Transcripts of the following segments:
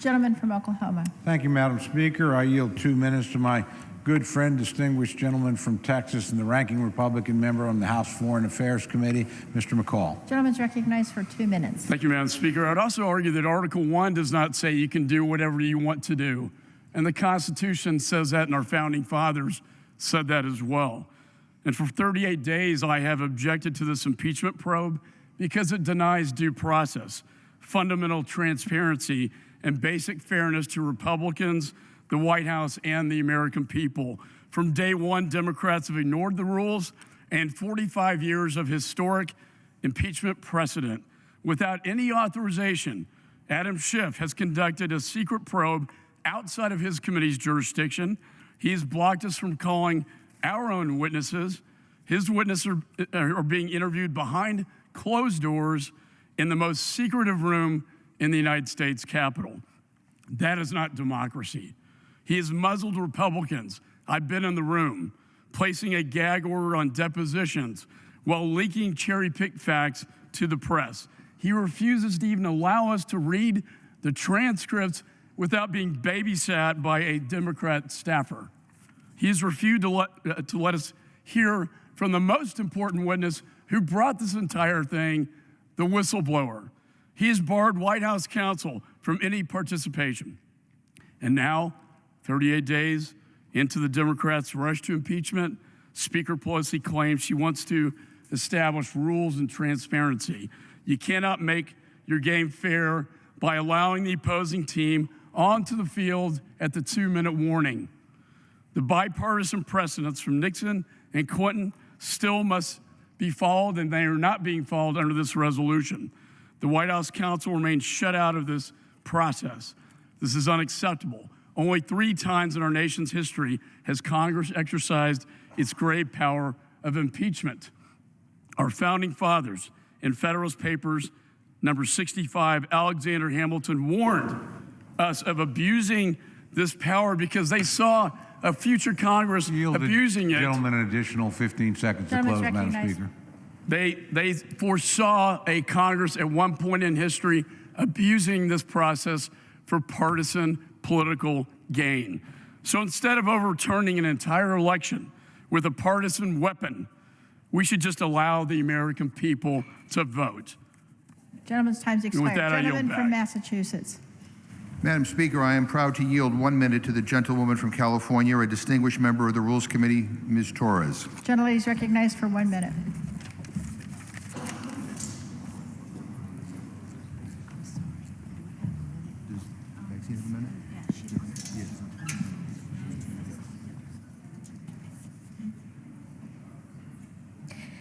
Gentleman from Oklahoma. Thank you, Madam Speaker. I yield 2 minutes to my good friend, distinguished gentleman from Texas and the ranking Republican member on the House Foreign Affairs Committee, Mr. McCall. Gentleman's recognized for 2 minutes. Thank you, Madam Speaker. I'd also argue that Article 1 does not say you can do whatever you want to do. And the Constitution says that, and our founding fathers said that as well. And for 38 days, I have objected to this impeachment probe because it denies due process, fundamental transparency, and basic fairness to Republicans, the White House, and the American people. From day one, Democrats have ignored the rules and 45 years of historic impeachment precedent. Without any authorization, Adam Schiff has conducted a secret probe outside of his committee's jurisdiction. He has blocked us from calling our own witnesses. His witnesses are being interviewed behind closed doors in the most secretive room in the United States Capitol. That is not democracy. He has muzzled Republicans. I've been in the room, placing a gag order on depositions while leaking cherry-picked facts to the press. He refuses to even allow us to read the transcripts without being babysat by a Democrat staffer. He's refused to let us hear from the most important witness who brought this entire thing, the whistleblower. He has barred White House counsel from any participation. And now, 38 days into the Democrats' rush to impeachment, Speaker Pelosi claims she wants to establish rules and transparency. You cannot make your game fair by allowing the opposing team onto the field at the 2-minute warning. The bipartisan precedents from Nixon and Clinton still must be followed, and they are not being followed under this resolution. The White House counsel remains shut out of this process. This is unacceptable. Only 3 times in our nation's history has Congress exercised its grave power of impeachment. Our founding fathers in Federalist Papers number 65, Alexander Hamilton warned us of abusing this power because they saw a future Congress abusing it. Gentleman, an additional 15 seconds to close, Madam Speaker. They foresaw a Congress at one point in history abusing this process for partisan political gain. So instead of overturning an entire election with a partisan weapon, we should just allow the American people to vote. Gentleman's time's expired. That, Gentleman from Massachusetts. Madam Speaker, I am proud to yield 1 minute to the gentlewoman from California, a distinguished member of the Rules Committee, Ms. Torres. Gentlelady is recognized for 1 minute.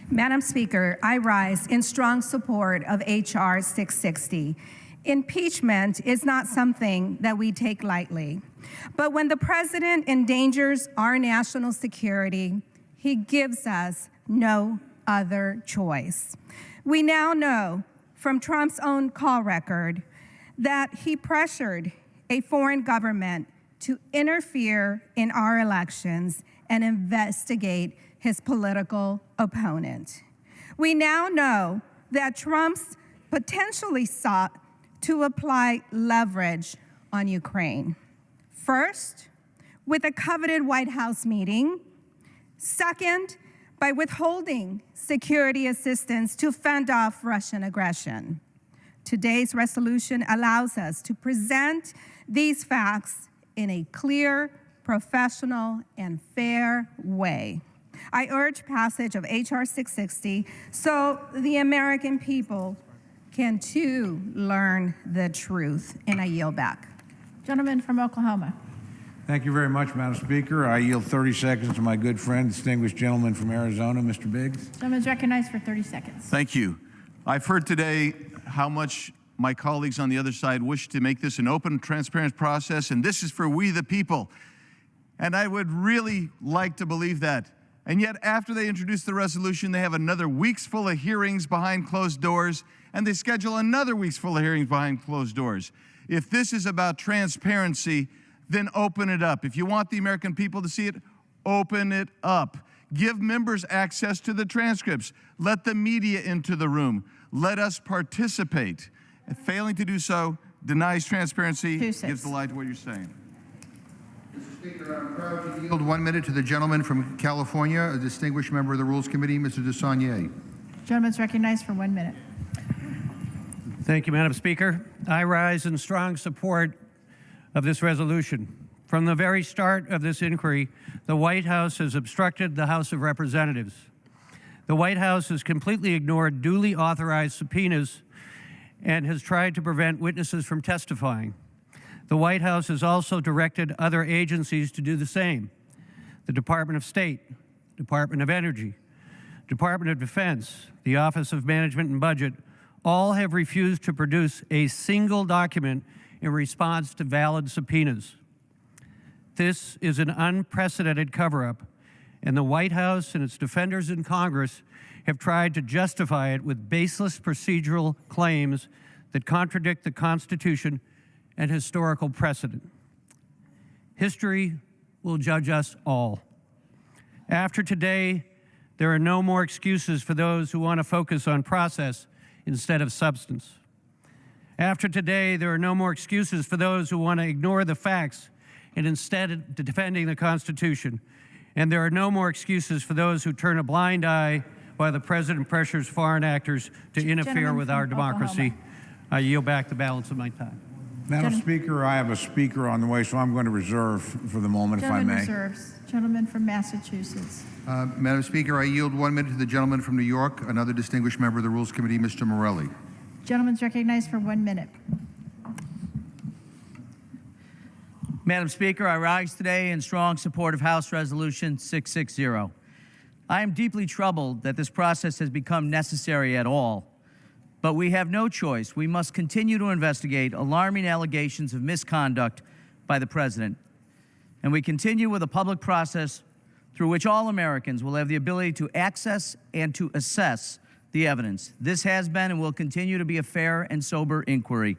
Madam Speaker, I rise in strong support of H.R. 660. Impeachment is not something that we take lightly. But when the president endangers our national security, he gives us no other choice. We now know from Trump's own call record that he pressured a foreign government to interfere in our elections and investigate his political opponent. We now know that Trump's potentially sought to apply leverage on Ukraine. First, with a coveted White House meeting. Second, by withholding security assistance to fend off Russian aggression. Today's resolution allows us to present these facts in a clear, professional, and fair way. I urge passage of H.R. 660 so the American people can too learn the truth, and I yield back. Gentleman from Oklahoma. Thank you very much, Madam Speaker. I yield 30 seconds to my good friend, distinguished gentleman from Arizona, Mr. Biggs. Gentleman's recognized for 30 seconds. Thank you. I've heard today how much my colleagues on the other side wish to make this an open, transparent process, and this is for we the people. And I would really like to believe that. And yet, after they introduce the resolution, they have another week's full of hearings behind closed doors, and they schedule another week's full of hearings behind closed doors. If this is about transparency, then open it up. If you want the American people to see it, open it up. Give members access to the transcripts. Let the media into the room. Let us participate. If failing to do so, denies transparency, Two, six. gives the lie to what you're saying. Mr. Speaker, I'm proud to yield 1 minute to the gentleman from California, a distinguished member of the Rules Committee, Mr. DeSaulnier. Gentleman's recognized for 1 minute. Thank you, Madam Speaker. I rise in strong support of this resolution. From the very start of this inquiry, the White House has obstructed the House of Representatives. The White House has completely ignored duly authorized subpoenas and has tried to prevent witnesses from testifying. The White House has also directed other agencies to do the same. The Department of State, Department of Energy, Department of Defense, the Office of Management and Budget, all have refused to produce a single document in response to valid subpoenas. This is an unprecedented cover-up, and the White House and its defenders in Congress have tried to justify it with baseless procedural claims that contradict the Constitution and historical precedent. History will judge us all. After today, there are no more excuses for those who want to focus on process instead of substance. After today, there are no more excuses for those who want to ignore the facts and instead defending the Constitution. And there are no more excuses for those who turn a blind eye while the president pressures foreign actors to interfere Gentleman with from our democracy. Oklahoma. I yield back the balance of my time. Madam Speaker, I have a speaker on the way, so I'm going to reserve for the moment, if I Gentleman may. reserves. Gentleman from Massachusetts. Madam Speaker, I yield 1 minute to the gentleman from New York, another distinguished member of the Rules Committee, Mr. Morelli. Gentleman's recognized for 1 minute. Madam Speaker, I rise today in strong support of House Resolution 660. I am deeply troubled that this process has become necessary at all, but we have no choice. We must continue to investigate alarming allegations of misconduct by the president, and we continue with a public process through which all Americans will have the ability to access and to assess the evidence. This has been and will continue to be a fair and sober inquiry.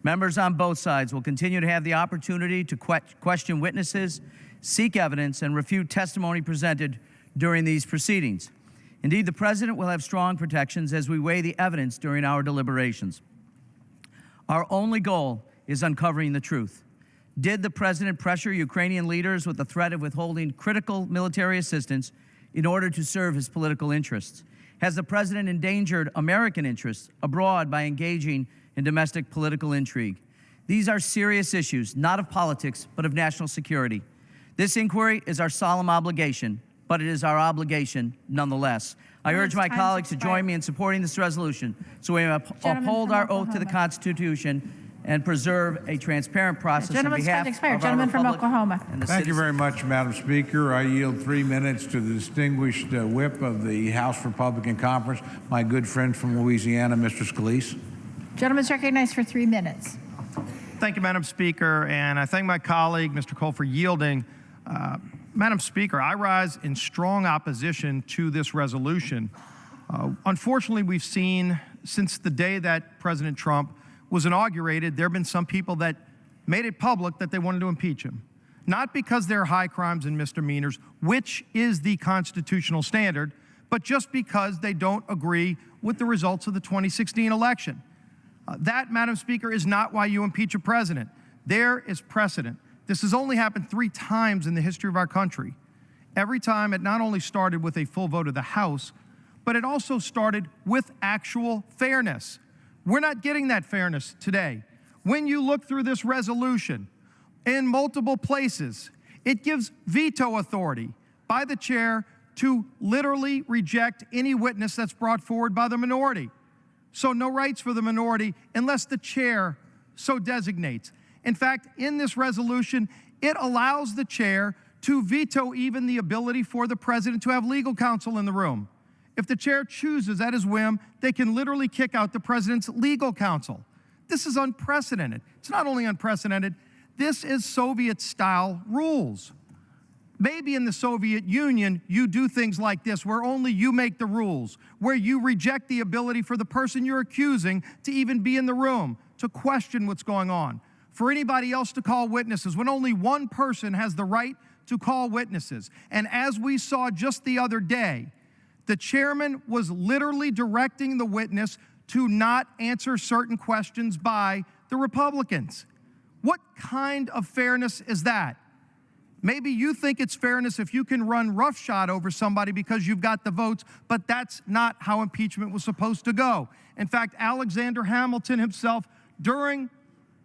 Members on both sides will continue to have the opportunity to question witnesses, seek evidence, and refute testimony presented during these proceedings. Indeed, the president will have strong protections as we weigh the evidence during our deliberations. Our only goal is uncovering the truth. Did the president pressure Ukrainian leaders with the threat of withholding critical military assistance in order to serve his political interests? Has the president endangered American interests abroad by engaging in domestic political intrigue? These are serious issues, not of politics, but of national security. This inquiry is our solemn obligation, but it is our obligation nonetheless. I urge my colleagues to join me in supporting this resolution so we uphold our oath to the Constitution and preserve a transparent process on behalf of our Gentleman from republic Oklahoma. and the Thank you citizens. very much, Madam Speaker. I yield 3 minutes to the distinguished whip of the House Republican Conference, my good friend from Louisiana, Mr. Scalise. Gentleman's recognized for 3 minutes. Thank you, Madam Speaker, and I thank my colleague, Mr. Cole, for yielding. Madam Speaker, I rise in strong opposition to this resolution. Unfortunately, we've seen since the day that President Trump was inaugurated, there have been some people that made it public that they wanted to impeach him. Not because there are high crimes and misdemeanors, which is the constitutional standard, but just because they don't agree with the results of the 2016 election. That, Madam Speaker, is not why you impeach a president. There is precedent. This has only happened 3 times in the history of our country. Every time it not only started with a full vote of the House, but it also started with actual fairness. We're not getting that fairness today. When you look through this resolution, in multiple places, it gives veto authority by the chair to literally reject any witness that's brought forward by the minority. So no rights for the minority unless the chair so designates. In fact, in this resolution, it allows the chair to veto even the ability for the president to have legal counsel in the room. If the chair chooses at his whim, they can literally kick out the president's legal counsel. This is unprecedented. It's not only unprecedented, this is Soviet-style rules. Maybe in the Soviet Union, you do things like this, where only you make the rules, where you reject the ability for the person you're accusing to even be in the room, to question what's going on, for anybody else to call witnesses, when only one person has the right to call witnesses. And as we saw just the other day, the chairman was literally directing the witness to not answer certain questions by the Republicans. What kind of fairness is that? Maybe you think it's fairness if you can run roughshod over somebody because you've got the votes, but that's not how impeachment was supposed to go. In fact, Alexander Hamilton himself, during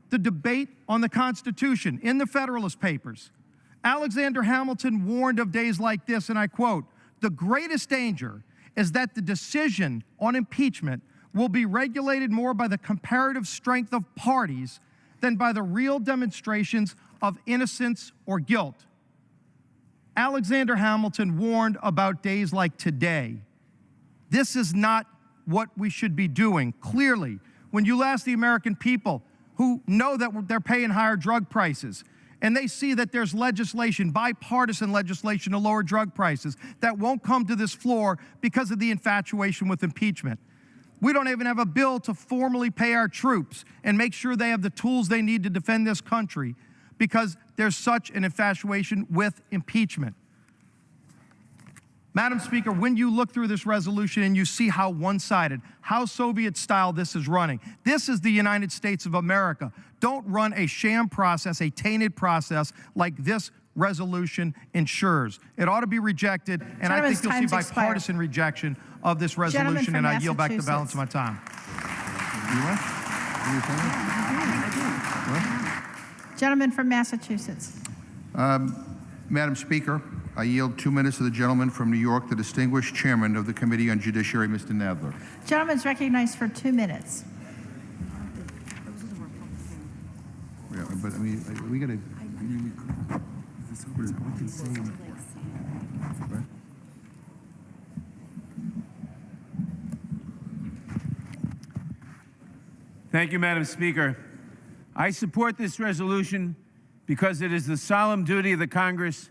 the debate on the Constitution in the Federalist Papers, Alexander Hamilton warned of days like this, and I quote, "The greatest danger is that the decision on impeachment will be regulated more by the comparative strength of parties than by the real demonstrations of innocence or guilt." Alexander Hamilton warned about days like today. This is not what we should be doing. Clearly, when you ask the American people who know that they're paying higher drug prices, and they see that there's legislation, bipartisan legislation to lower drug prices, that won't come to this floor because of the infatuation with impeachment. We don't even have a bill to formally pay our troops and make sure they have the tools they need to defend this country because there's such an infatuation with impeachment. Madam Speaker, when you look through this resolution and you see how one-sided, how Soviet-style this is running, this is the United States of America. Don't run a sham process, a tainted process like this resolution ensures. It ought to be rejected, and I think you'll see bipartisan rejection of this resolution, and I yield back the balance of my time. Gentleman from Massachusetts. Madam Speaker, I yield 2 minutes to the gentleman from New York, the distinguished chairman of the Committee on Judiciary, Mr. Nadler. Gentleman's recognized for 2 minutes. Yeah, but I mean, we got to. Thank you, Madam Speaker. I support this resolution because it is the solemn duty of the Congress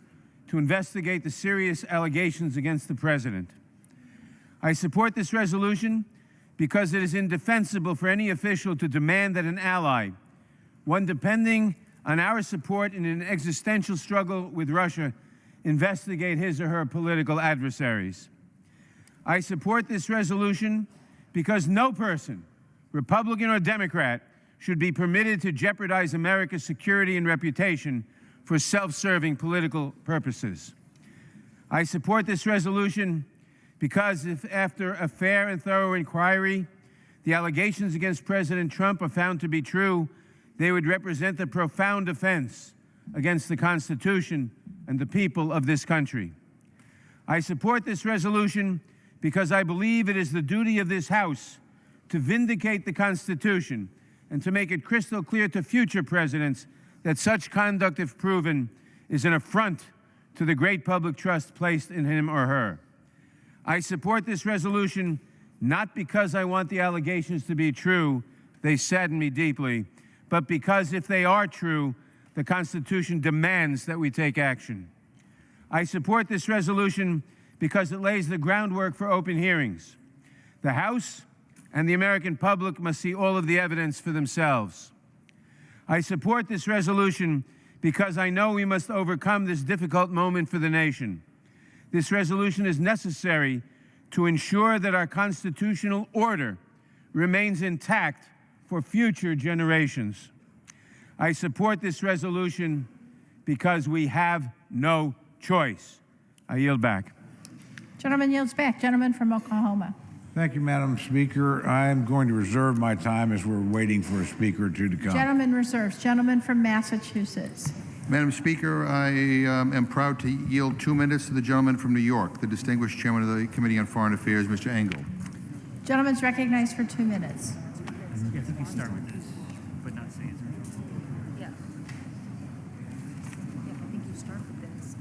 to investigate the serious allegations against the President. I support this resolution because it is indefensible for any official to demand that an ally, one depending on our support in an existential struggle with Russia, investigate his or her political adversaries. I support this resolution because no person, Republican or Democrat, should be permitted to jeopardize America's security and reputation for self-serving political purposes. I support this resolution because if after a fair and thorough inquiry, the allegations against President Trump are found to be true, they would represent a profound offense against the Constitution and the people of this country. I support this resolution because I believe it is the duty of this House to vindicate the Constitution and to make it crystal clear to future presidents that such conduct, if proven, is an affront to the great public trust placed in him or her. I support this resolution not because I want the allegations to be true, they sadden me deeply, but because if they are true, the Constitution demands that we take action. I support this resolution because it lays the groundwork for open hearings. The House and the American public must see all of the evidence for themselves. I support this resolution because I know we must overcome this difficult moment for the nation. This resolution is necessary to ensure that our constitutional order remains intact for future generations. I support this resolution because we have no choice. I yield back. Gentleman yields back. Gentleman from Oklahoma. Thank you, Madam Speaker. I am going to reserve my time as we're waiting for a speaker or two to come. Gentleman reserves. Gentleman from Massachusetts. Madam Speaker, I am proud to yield 2 minutes to the gentleman from New York, the distinguished chairman of the Committee on Foreign Affairs, Mr. Engel. Gentleman's recognized for 2 minutes. Yeah, I think we start with this, but not say it. Yeah. Yeah, I think you start with this.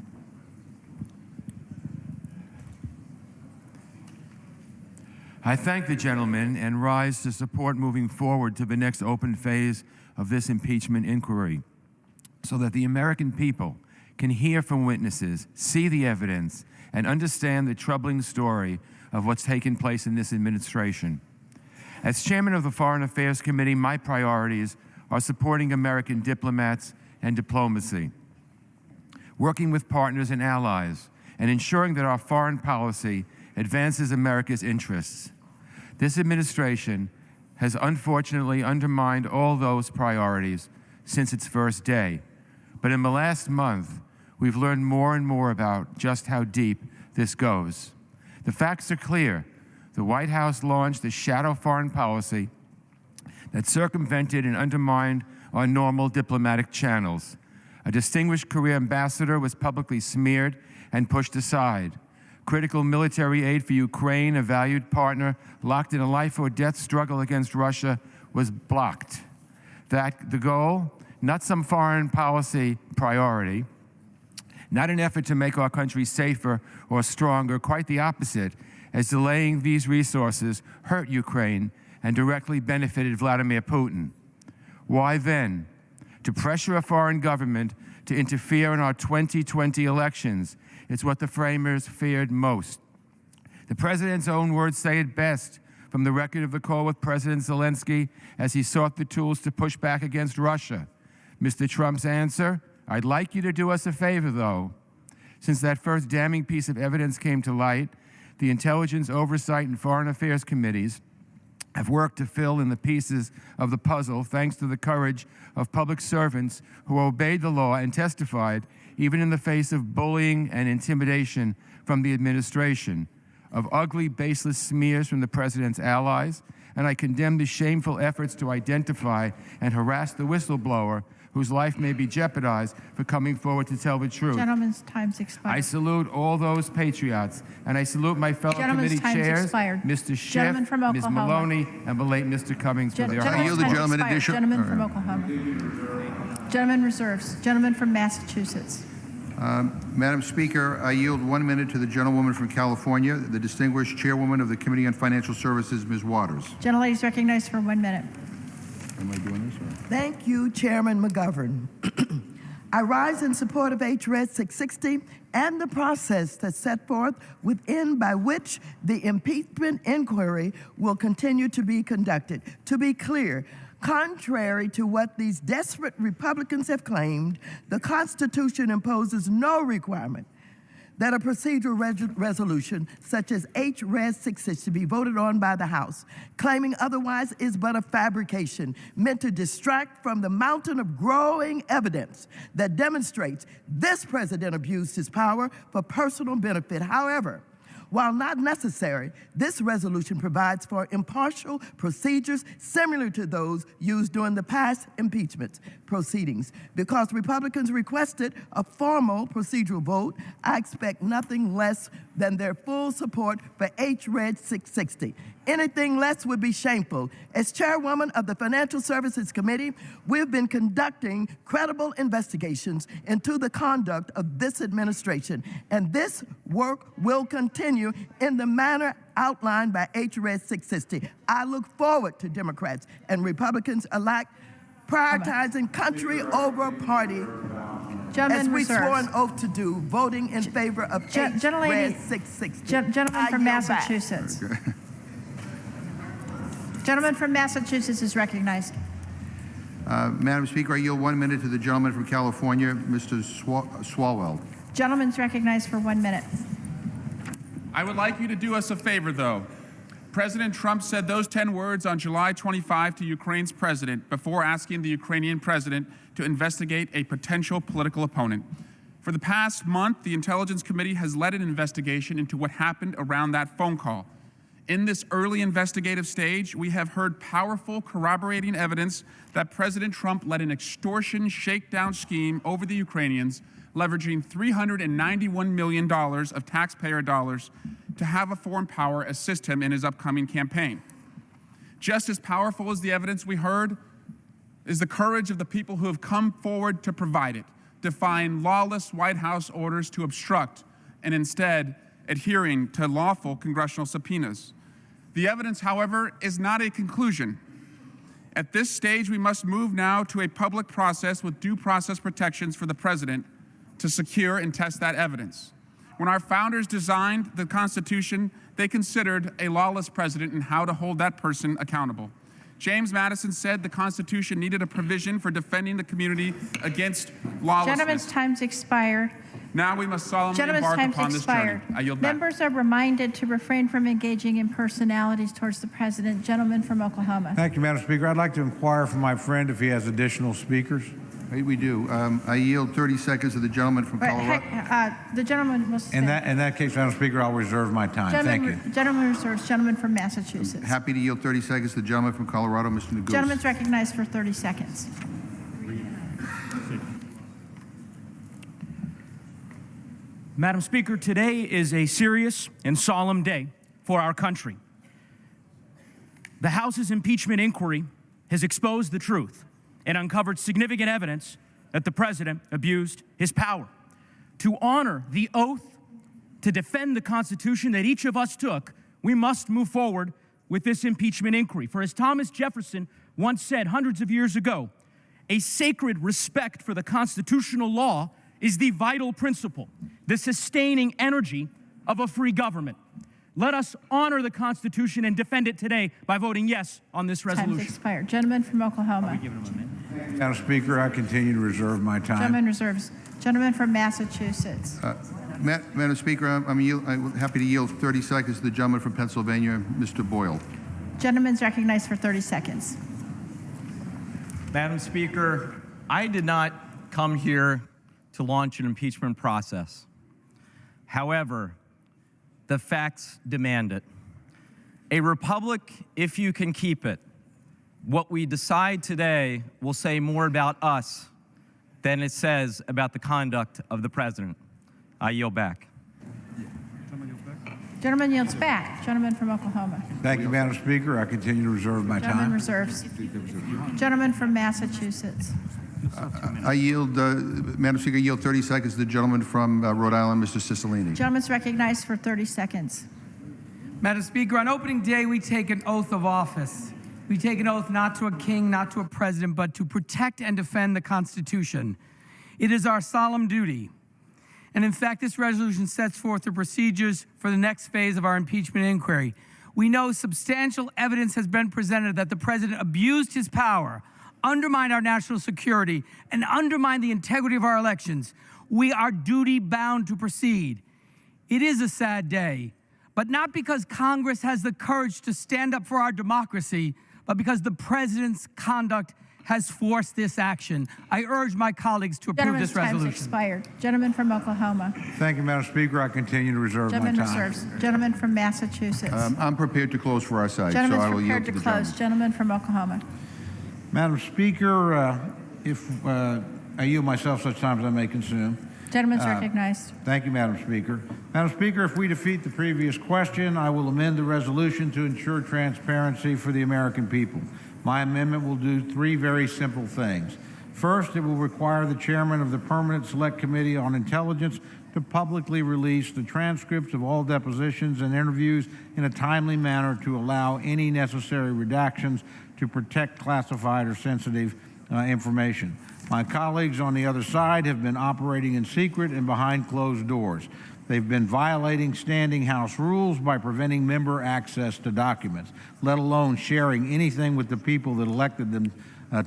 I thank the gentleman and rise to support moving forward to the next open phase of this impeachment inquiry so that the American people can hear from witnesses, see the evidence, and understand the troubling story of what's taken place in this administration. As chairman of the Foreign Affairs Committee, my priorities are supporting American diplomats and diplomacy, working with partners and allies, and ensuring that our foreign policy advances America's interests. This administration has unfortunately undermined all those priorities since its first day. But in the last month, we've learned more and more about just how deep this goes. The facts are clear. The White House launched a shadow foreign policy that circumvented and undermined our normal diplomatic channels. A distinguished career ambassador was publicly smeared and pushed aside. Critical military aid for Ukraine, a valued partner locked in a life or death struggle against Russia, was blocked. That the goal, not some foreign policy priority, not an effort to make our country safer or stronger, quite the opposite, as delaying these resources hurt Ukraine and directly benefited Vladimir Putin. Why then? To pressure a foreign government to interfere in our 2020 elections. It's what the framers feared most. The president's own words say it best from the record of the call with President Zelensky as he sought the tools to push back against Russia. Mr. Trump's answer, "I'd like you to do us a favor, though." Since that first damning piece of evidence came to light, the Intelligence, Oversight, and Foreign Affairs Committees have worked to fill in the pieces of the puzzle thanks to the courage of public servants who obeyed the law and testified even in the face of bullying and intimidation from the administration, of ugly, baseless smears from the president's allies, and I condemn the shameful efforts to identify and harass the whistleblower whose life may be jeopardized for coming forward to tell the truth. Gentleman's time's expired. I salute all those patriots, and I salute my fellow Gentleman's committee time's chairs, expired. Mr. Gentleman Schiff, from Ms. Oklahoma. Maloney, and the late Mr. Cummings for their Gentleman's yield the time's gentleman expired. additional- Gentleman from Oklahoma. Gentleman reserves. Gentleman from Massachusetts. Madam Speaker, I yield 1 minute to the gentlewoman from California, the distinguished chairwoman of the Committee on Financial Services, Ms. Waters. Gentlelady is recognized for 1 minute. Am I doing this? Thank you, Chairman McGovern. I rise in support of H-Red 660 and the process that's set forth within by which the impeachment inquiry will continue to be conducted. To be clear, contrary to what these desperate Republicans have claimed, the Constitution imposes no requirement that a procedural resolution such as H-Red 660 be voted on by the House. Claiming otherwise is but a fabrication meant to distract from the mountain of growing evidence that demonstrates this president abused his power for personal benefit. However, while not necessary, this resolution provides for impartial procedures similar to those used during the past impeachment proceedings. Because Republicans requested a formal procedural vote, I expect nothing less than their full support for H-Red 660. Anything less would be shameful. As chairwoman of the Financial Services Committee, we've been conducting credible investigations into the conduct of this administration, and this work will continue in the manner outlined by H-Red 660. I look forward to Democrats and Republicans alike prioritizing country over party, as we swore an oath to do, voting in favor of H-Red 660. Gentleman from I yield back. Massachusetts. Gentleman from Massachusetts is recognized. Madam Speaker, I yield 1 minute to the gentleman from California, Mr. Swalwell. Gentleman's recognized for 1 minute. I would like you to do us a favor, though. President Trump said those 10 words on July 25 to Ukraine's president before asking the Ukrainian president to investigate a potential political opponent. For the past month, the Intelligence Committee has led an investigation into what happened around that phone call. In this early investigative stage, we have heard powerful corroborating evidence that President Trump led an extortion shakedown scheme over the Ukrainians, leveraging $391 million of taxpayer dollars to have a foreign power assist him in his upcoming campaign. Just as powerful as the evidence we heard is the courage of the people who have come forward to provide it, defying lawless White House orders to obstruct and instead adhering to lawful congressional subpoenas. The evidence, however, is not a conclusion. At this stage, we must move now to a public process with due process protections for the president to secure and test that evidence. When our founders designed the Constitution, they considered a lawless president and how to hold that person accountable. James Madison said the Constitution needed a provision for defending the community against lawlessness. Gentleman's time's expired. Now we must solemnly Gentleman's embark time's upon this journey. expired. I yield back. Members are reminded to refrain from engaging in personalities towards the president. Gentleman from Oklahoma. Thank you, Madam Speaker. I'd like to inquire from my friend if he has additional speakers. We do. I yield 30 seconds to the gentleman from Colorado. The gentleman was. In that case, Madam Speaker, I'll reserve my time. Thank you. Gentleman reserves. Gentleman from Massachusetts. Happy to yield 30 seconds to the gentleman from Colorado, Mr. Neguse. Gentleman's recognized for 30 seconds. Madam Speaker, today is a serious and solemn day for our country. The House's impeachment inquiry has exposed the truth and uncovered significant evidence that the president abused his power. To honor the oath to defend the Constitution that each of us took, we must move forward with this impeachment inquiry. For as Thomas Jefferson once said hundreds of years ago, a sacred respect for the constitutional law is the vital principle, the sustaining energy of a free government. Let us honor the Constitution and defend it today by voting yes on this resolution. Time's expired. Gentleman from Oklahoma. Madam Speaker, I continue to reserve my time. Gentleman reserves. Gentleman from Massachusetts. Madam Speaker, I'm happy to yield 30 seconds to the gentleman from Pennsylvania, Mr. Boyle. Gentleman's recognized for 30 seconds. Madam Speaker, I did not come here to launch an impeachment process. However, the facts demand it. A republic, if you can keep it. What we decide today will say more about us than it says about the conduct of the president. I yield back. Gentleman yields back. Gentleman from Oklahoma. Thank you, Madam Speaker. I continue to reserve my Gentleman time. reserves. Gentleman from Massachusetts. I yield, Madam Speaker, I yield 30 seconds to the gentleman from Rhode Island, Mr. Cicilline. Gentleman's recognized for 30 seconds. Madam Speaker, on opening day, we take an oath of office. We take an oath not to a king, not to a president, but to protect and defend the Constitution. It is our solemn duty. And in fact, this resolution sets forth the procedures for the next phase of our impeachment inquiry. We know substantial evidence has been presented that the president abused his power, undermined our national security, and undermined the integrity of our elections. We are duty-bound to proceed. It is a sad day, but not because Congress has the courage to stand up for our democracy, but because the president's conduct has forced this action. I urge my colleagues to approve this resolution. Time's expired. Gentleman from Oklahoma. Thank you, Madam Speaker. I continue to reserve my time. Gentleman reserves. Gentleman from Massachusetts. I'm prepared to close for our side, so Gentleman's I will yield prepared to to the close. gentleman. Gentleman from Oklahoma. Madam Speaker, if I yield myself such time as I may consume. Gentleman's recognized. Thank you, Madam Speaker. Madam Speaker, if we defeat the previous question, I will amend the resolution to ensure transparency for the American people. My amendment will do three very simple things. First, it will require the chairman of the Permanent Select Committee on Intelligence to publicly release the transcripts of all depositions and interviews in a timely manner to allow any necessary redactions to protect classified or sensitive information. My colleagues on the other side have been operating in secret and behind closed doors. They've been violating standing House rules by preventing member access to documents, let alone sharing anything with the people that elected them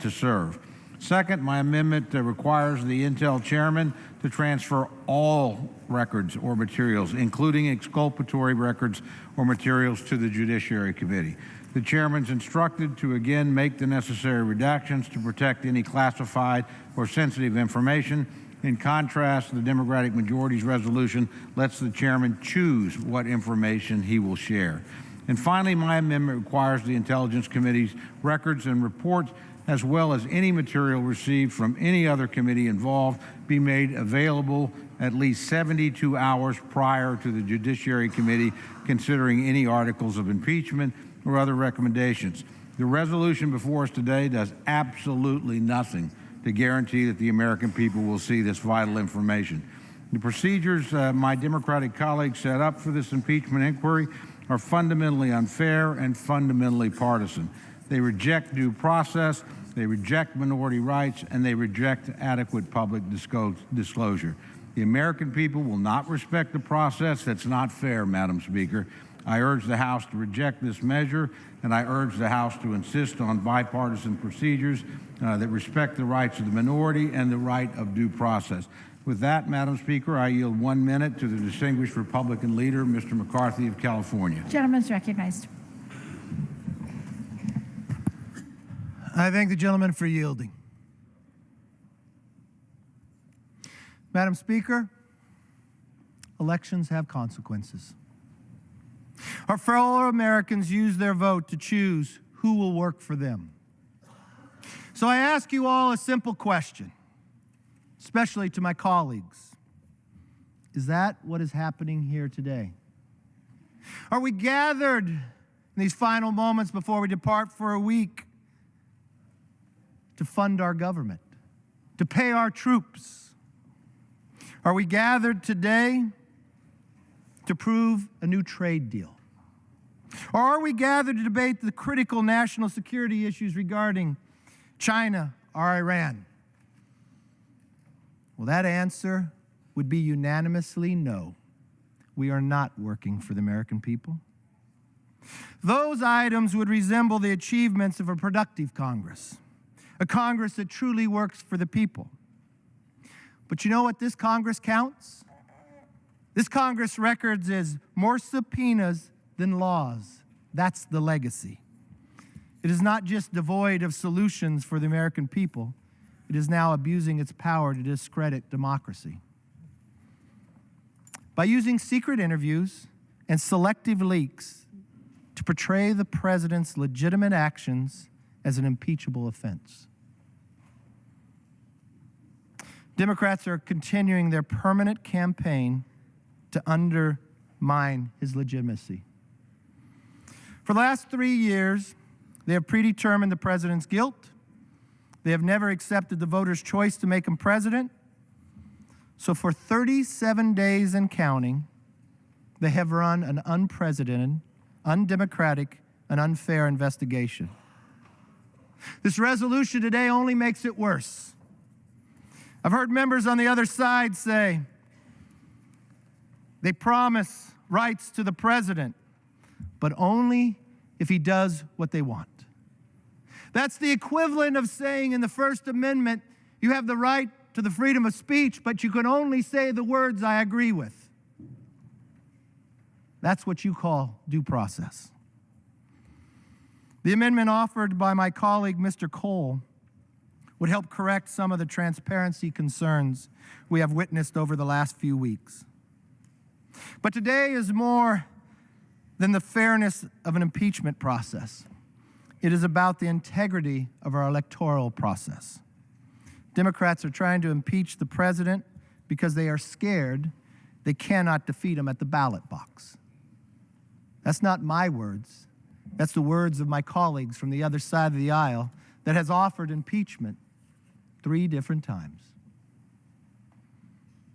to serve. Second, my amendment requires the Intel chairman to transfer all records or materials, including exculpatory records or materials, to the Judiciary Committee. The chairman's instructed to again make the necessary redactions to protect any classified or sensitive information. In contrast, the Democratic majority's resolution lets the chairman choose what information he will share. And finally, my amendment requires the Intelligence Committee's records and reports, as well as any material received from any other committee involved, be made available at least 72 hours prior to the Judiciary Committee considering any articles of impeachment or other recommendations. The resolution before us today does absolutely nothing to guarantee that the American people will see this vital information. The procedures my Democratic colleagues set up for this impeachment inquiry are fundamentally unfair and fundamentally partisan. They reject due process, they reject minority rights, and they reject adequate public disclosure. The American people will not respect the process that's not fair, Madam Speaker. I urge the House to reject this measure, and I urge the House to insist on bipartisan procedures that respect the rights of the minority and the right of due process. With that, Madam Speaker, I yield 1 minute to the distinguished Republican leader, Mr. McCarthy of California. Gentleman is recognized. I thank the gentleman for yielding. Madam Speaker, elections have consequences. Our fellow Americans use their vote to choose who will work for them. So I ask you all a simple question, especially to my colleagues. Is that what is happening here today? Are we gathered in these final moments before we depart for a week to fund our government, to pay our troops? Are we gathered today to prove a new trade deal? Or are we gathered to debate the critical national security issues regarding China or Iran? Well, that answer would be unanimously no. We are not working for the American people. Those items would resemble the achievements of a productive Congress, a Congress that truly works for the people. But you know what this Congress counts? This Congress records is more subpoenas than laws. That's the legacy. It is not just devoid of solutions for the American people. It is now abusing its power to discredit democracy. By using secret interviews and selective leaks to portray the president's legitimate actions as an impeachable offense. Democrats are continuing their permanent campaign to undermine his legitimacy. For the last 3 years, they have predetermined the president's guilt. They have never accepted the voters' choice to make him president. So for 37 days and counting, they have run an unprecedented, undemocratic, and unfair investigation. This resolution today only makes it worse. I've heard members on the other side say they promise rights to the president, but only if he does what they want. That's the equivalent of saying in the First Amendment, you have the right to the freedom of speech, but you can only say the words I agree with. That's what you call due process. The amendment offered by my colleague, Mr. Cole, would help correct some of the transparency concerns we have witnessed over the last few weeks. But today is more than the fairness of an impeachment process. It is about the integrity of our electoral process. Democrats are trying to impeach the president because they are scared they cannot defeat him at the ballot box. That's not my words. That's the words of my colleagues from the other side of the aisle that has offered impeachment 3 different times.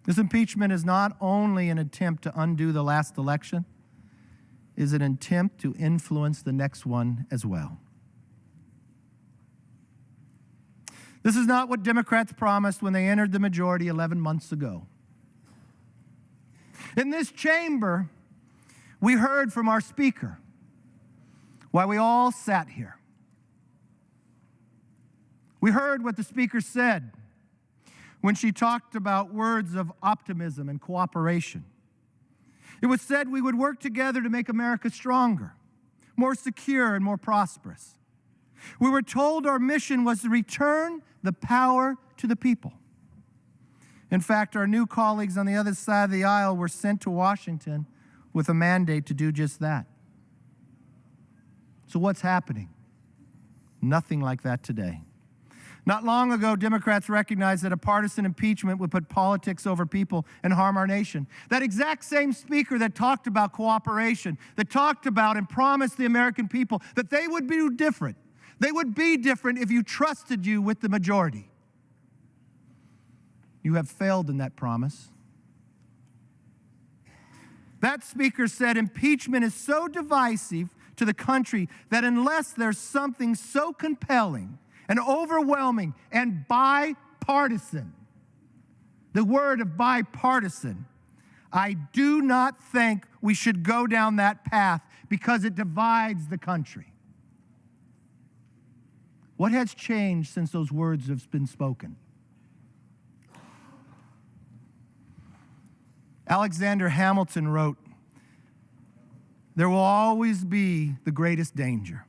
This impeachment is not only an attempt to undo the last election, it is an attempt to influence the next one as well. This is not what Democrats promised when they entered the majority 11 months ago. In this chamber, we heard from our speaker while we all sat here. We heard what the speaker said when she talked about words of optimism and cooperation. It was said we would work together to make America stronger, more secure, and more prosperous. We were told our mission was to return the power to the people. In fact, our new colleagues on the other side of the aisle were sent to Washington with a mandate to do just that. So what's happening? Nothing like that today. Not long ago, Democrats recognized that a partisan impeachment would put politics over people and harm our nation. That exact same speaker that talked about cooperation, that talked about and promised the American people that they would be different. They would be different if you trusted you with the majority. You have failed in that promise. That speaker said impeachment is so divisive to the country that unless there's something so compelling and overwhelming and bipartisan, the word of bipartisan, I do not think we should go down that path because it divides the country. What has changed since those words have been spoken? Alexander Hamilton wrote, "There will always be the greatest danger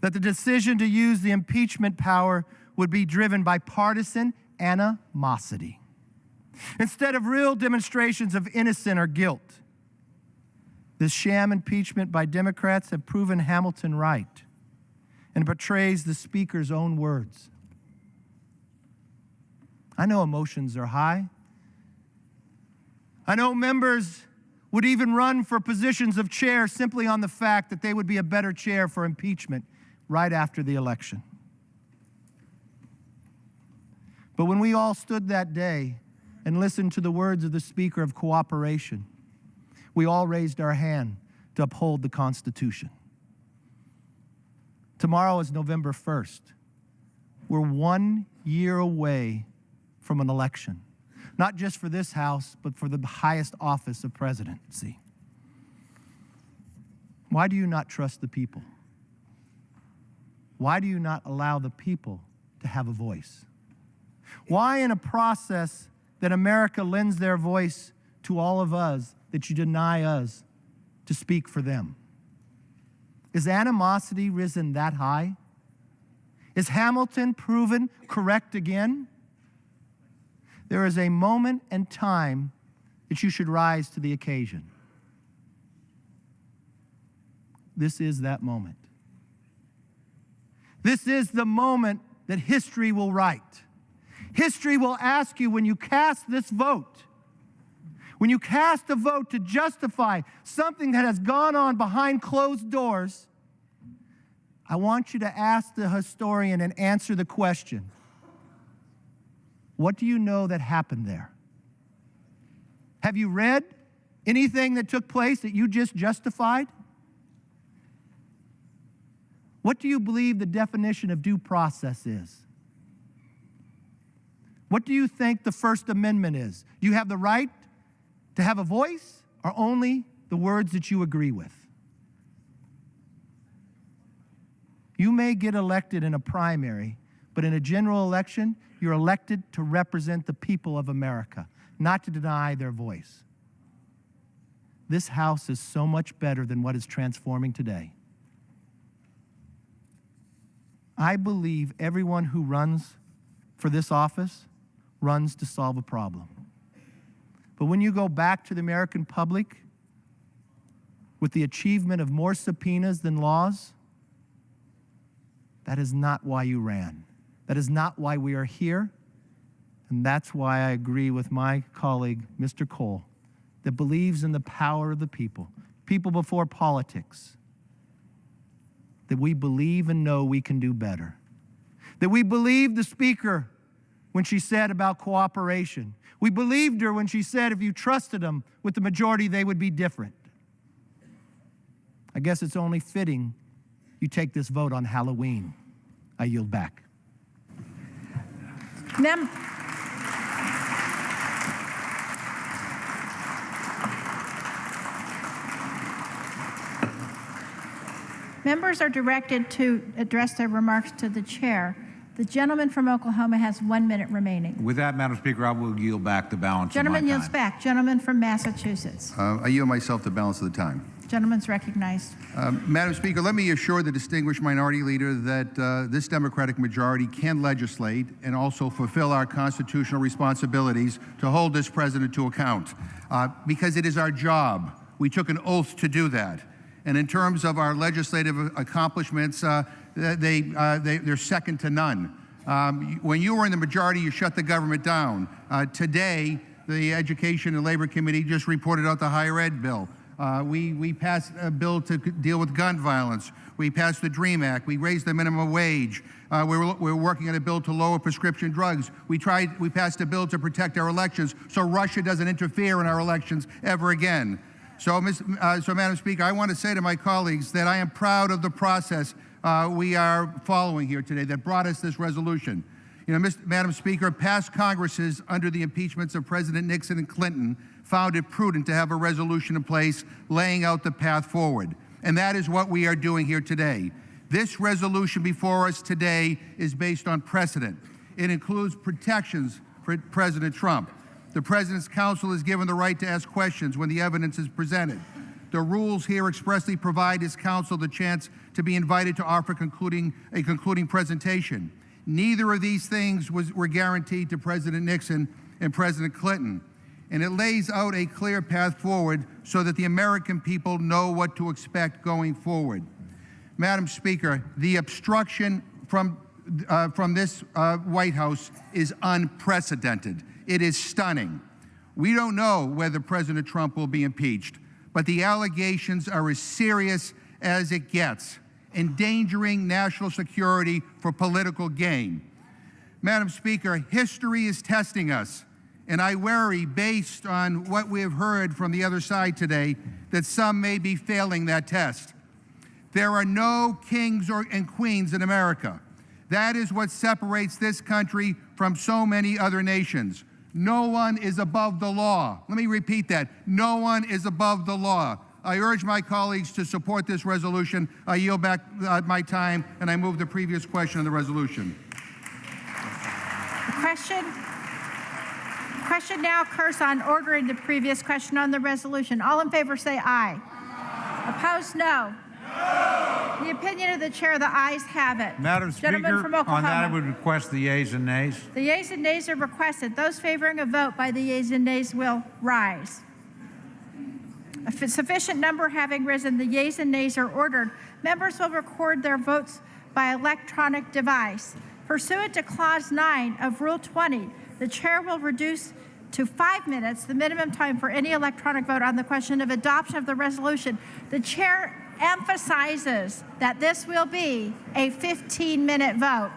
that the decision to use the impeachment power would be driven by partisan animosity instead of real demonstrations of innocence or guilt. This sham impeachment by Democrats have proven Hamilton right and betrays the Speaker's own words. I know emotions are high. I know members would even run for positions of chair simply on the fact that they would be a better chair for impeachment right after the election. But when we all stood that day and listened to the words of the Speaker of cooperation, we all raised our hand to uphold the Constitution. Tomorrow is November 1st. We're 1 year away from an election, not just for this House, but for the highest office of presidency. Why do you not trust the people? Why do you not allow the people to have a voice? Why, in a process that America lends their voice to all of us, that you deny us to speak for them? Is animosity risen that high? Is Hamilton proven correct again? There is a moment and time that you should rise to the occasion. This is that moment. This is the moment that history will write. History will ask you, when you cast this vote, when you cast a vote to justify something that has gone on behind closed doors, I want you to ask the historian and answer the question, what do you know that happened there? Have you read anything that took place that you just justified? What do you believe the definition of due process is? What do you think the First Amendment is? Do you have the right to have a voice, or only the words that you agree with? You may get elected in a primary, but in a general election, you're elected to represent the people of America, not to deny their voice. This House is so much better than what is transforming today. I believe everyone who runs for this office runs to solve a problem. But when you go back to the American public with the achievement of more subpoenas than laws, that is not why you ran. That is not why we are here. And that's why I agree with my colleague, Mr. Cole, that believes in the power of the people, people before politics, that we believe and know we can do better, that we believe the Speaker when she said about cooperation. We believed her when she said if you trusted them with the majority, they would be different. I guess it's only fitting you take this vote on Halloween. I yield back. Members are directed to address their remarks to the chair. The gentleman from Oklahoma has 1 minute remaining. With that, Madam Speaker, I will yield back the balance Gentleman of my time. yields back. Gentleman from Massachusetts. I yield myself the balance of the time. Gentleman's recognized. Madam Speaker, let me assure the distinguished minority leader that this Democratic majority can legislate and also fulfill our constitutional responsibilities to hold this president to account, because it is our job. We took an oath to do that. And in terms of our legislative accomplishments, they're second to none. When you were in the majority, you shut the government down. Today, the Education and Labor Committee just reported out the higher ed bill. We passed a bill to deal with gun violence. We passed the DREAM Act. We raised the minimum wage. We're working on a bill to lower prescription drugs. We passed a bill to protect our elections so Russia doesn't interfere in our elections ever again. So, Madam Speaker, I want to say to my colleagues that I am proud of the process we are following here today that brought us this resolution. You know, Madam Speaker, past Congresses under the impeachments of President Nixon and Clinton found it prudent to have a resolution in place laying out the path forward. And that is what we are doing here today. This resolution before us today is based on precedent. It includes protections for President Trump. The President's counsel is given the right to ask questions when the evidence is presented. The rules here expressly provide his counsel the chance to be invited to offer a concluding presentation. Neither of these things were guaranteed to President Nixon and President Clinton. And it lays out a clear path forward so that the American people know what to expect going forward. Madam Speaker, the obstruction from this White House is unprecedented. It is stunning. We don't know whether President Trump will be impeached, but the allegations are as serious as it gets, endangering national security for political gain. Madam Speaker, history is testing us, and I worry, based on what we have heard from the other side today, that some may be failing that test. There are no kings and queens in America. That is what separates this country from so many other nations. No one is above the law. Let me repeat that. No one is above the law. I urge my colleagues to support this resolution. I yield back my time, and I move the previous question on the resolution. The question now occurs on ordering the previous question on the resolution. All in favor say aye. Opposed, no. The opinion of the chair, the ayes have it. Madam Speaker, Gentleman from Oklahoma. on that I would request the yeas and nays. The yeas and nays are requested. Those favoring a vote by the yeas and nays will rise. A sufficient number having risen, the yeas and nays are ordered. Members will record their votes by electronic device. Pursuant to Clause 9 of Rule 20, the chair will reduce to 5 minutes the minimum time for any electronic vote on the question of adoption of the resolution. The chair emphasizes that this will be a 15-minute vote.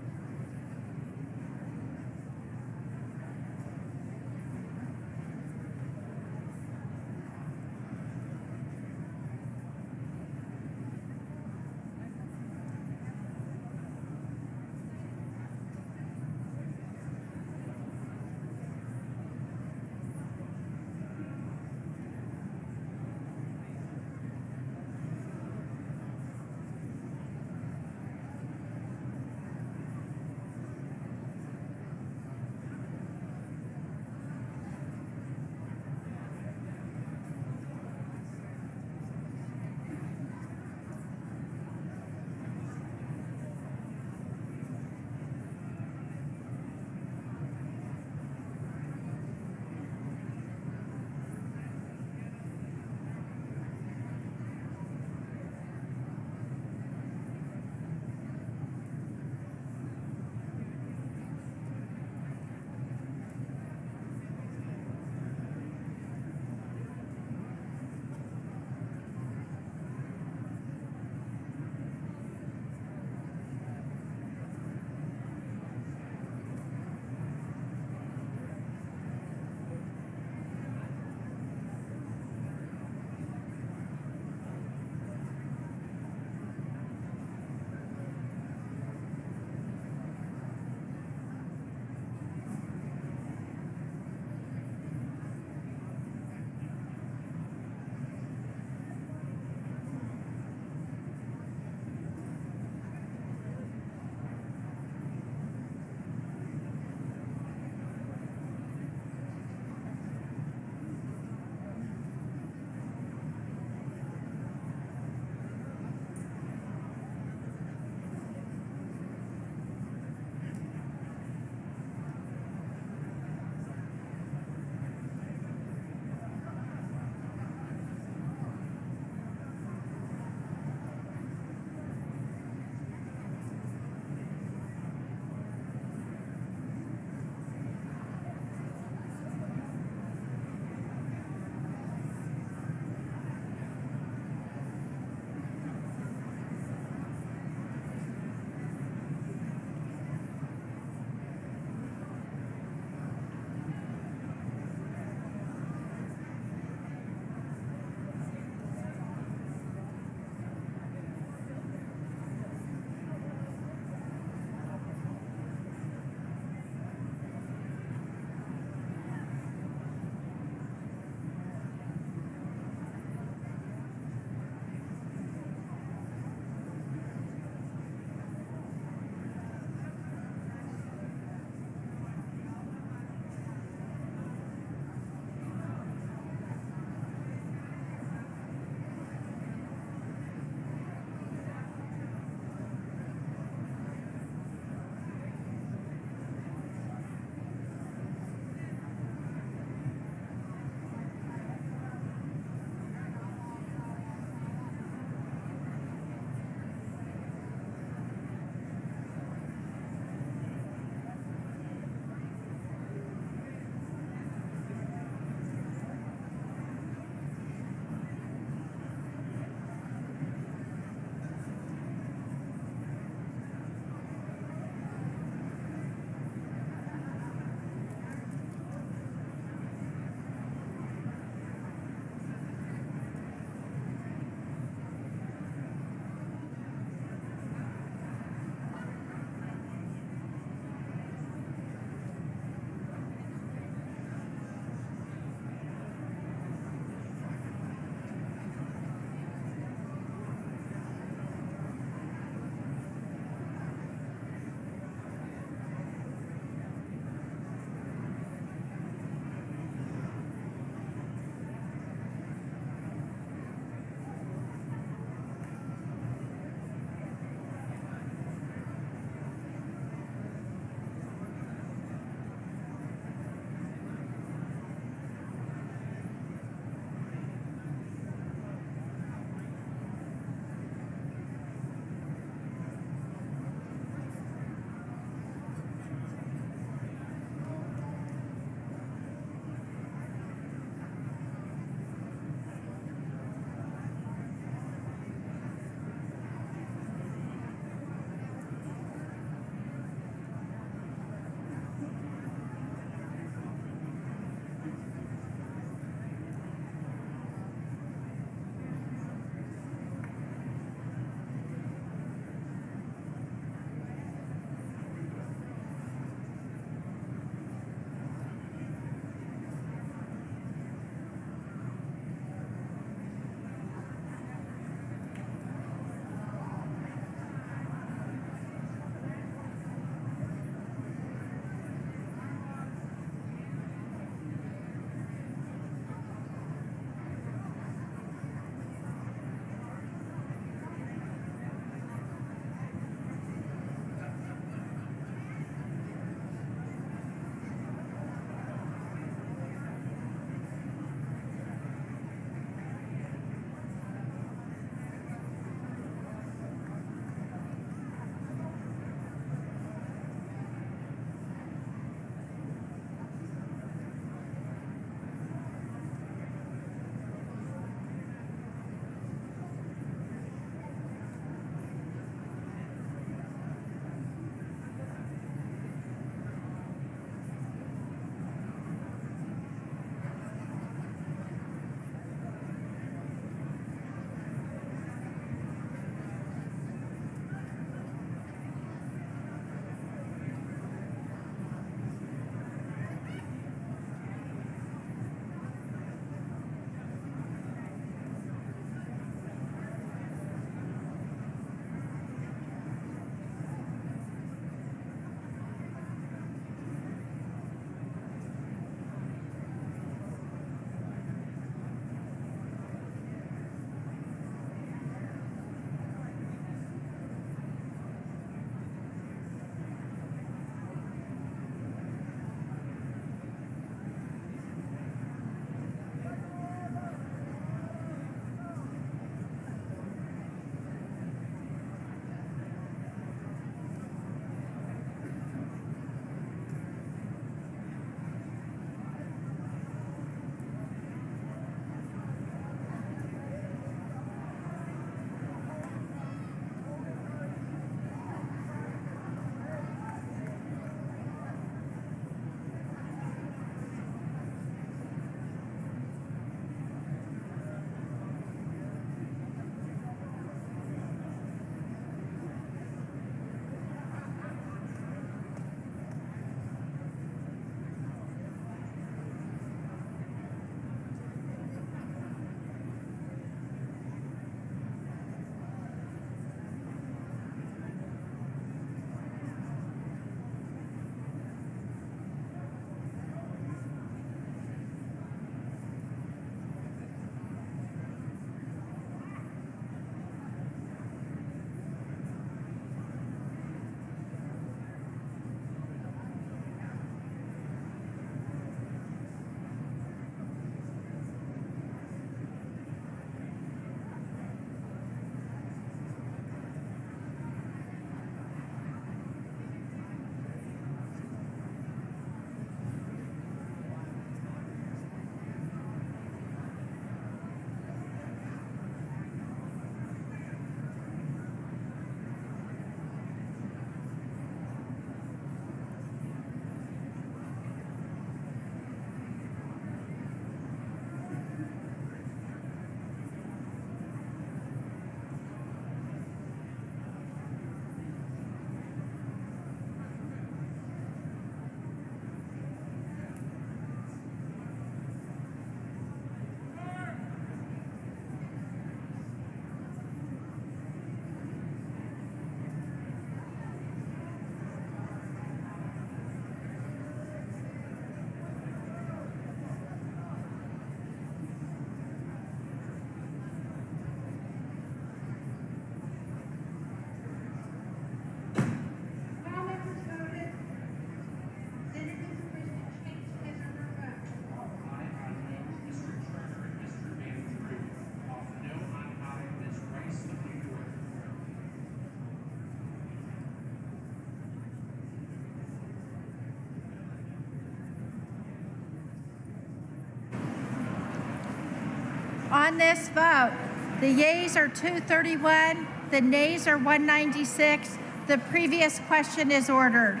On this vote, the yeas are 231, the nays are 196. The previous question is ordered.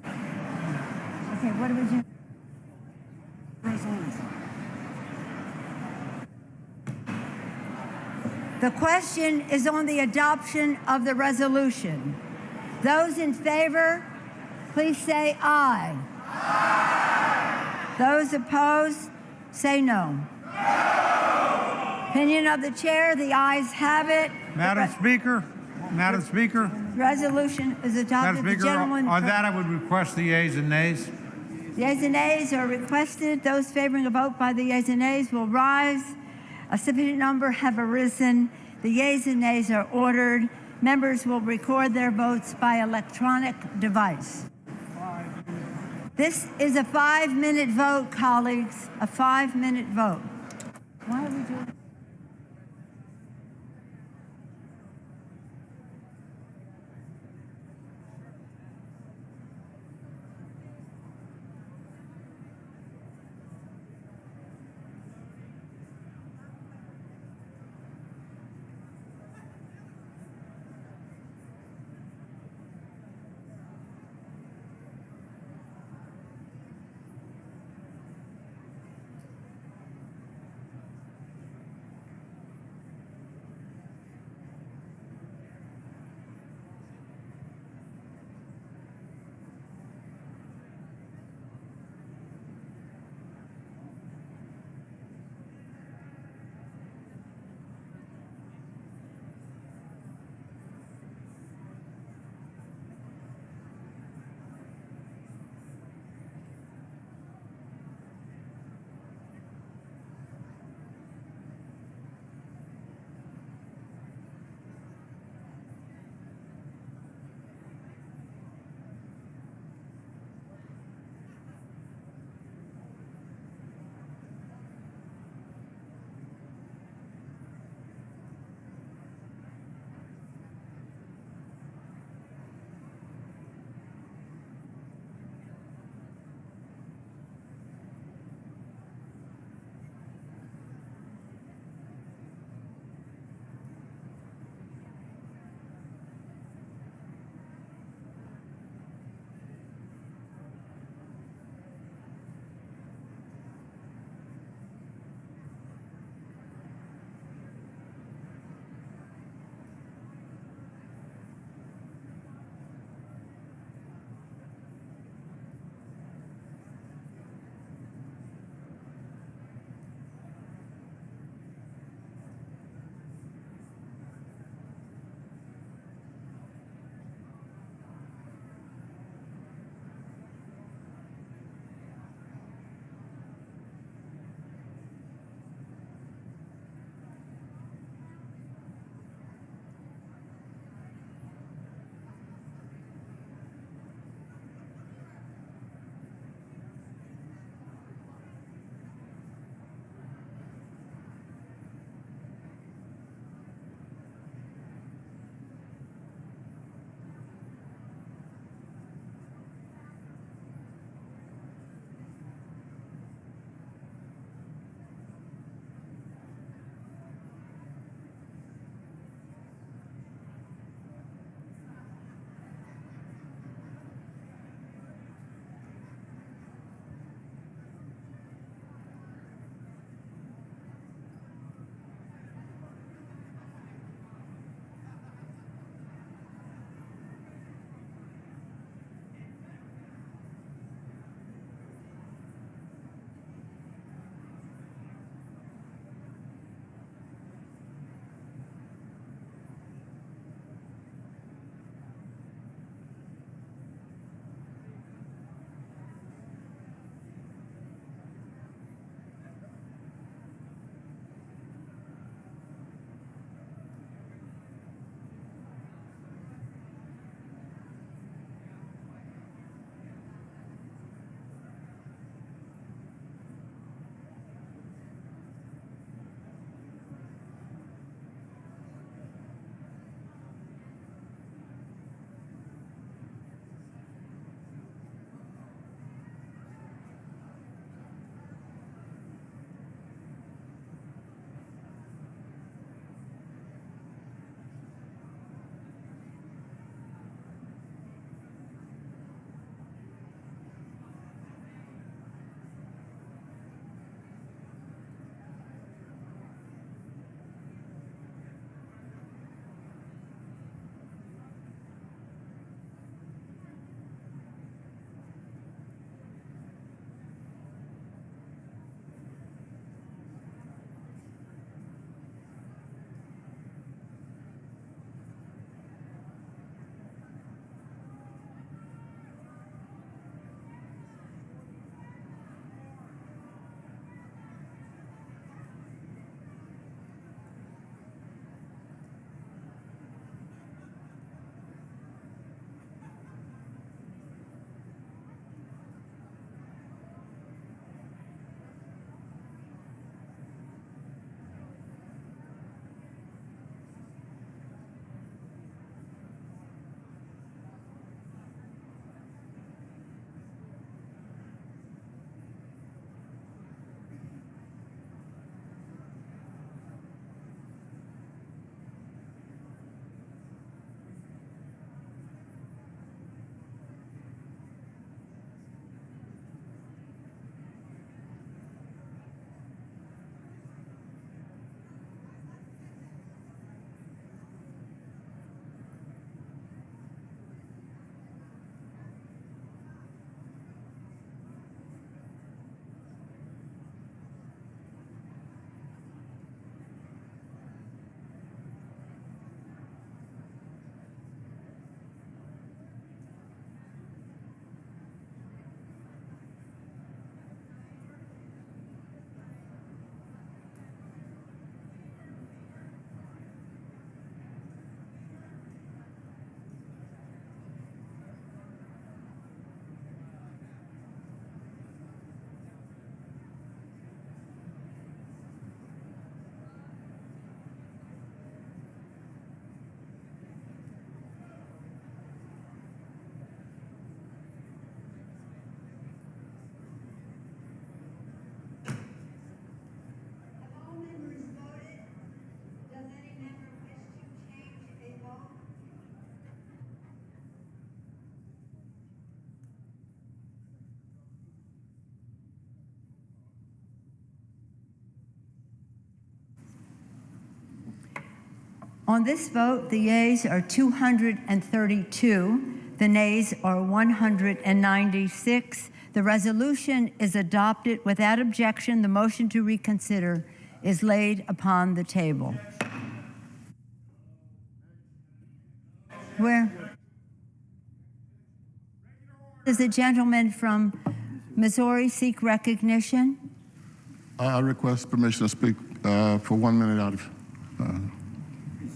Okay, what do we do? The question is on the adoption of the resolution. Those in favor, please say aye. Aye. Those opposed, say no. No. Opinion of the chair, the ayes have it. Madam Speaker, Resolution is adopted. Madam Speaker, on that I would request the yeas and nays. Yeas and nays are requested. Those favoring a vote by the yeas and nays will rise. A sufficient number have arisen. The yeas and nays are ordered. Members will record their votes by electronic device. This is a 5-minute vote, colleagues, a 5-minute vote. Why are we doing? On this vote, the yeas are 232, the nays are 196. The resolution is adopted without objection. The motion to reconsider is laid upon the table. Where? Does the gentleman from Missouri seek recognition? I request permission to speak for 1 minute out of.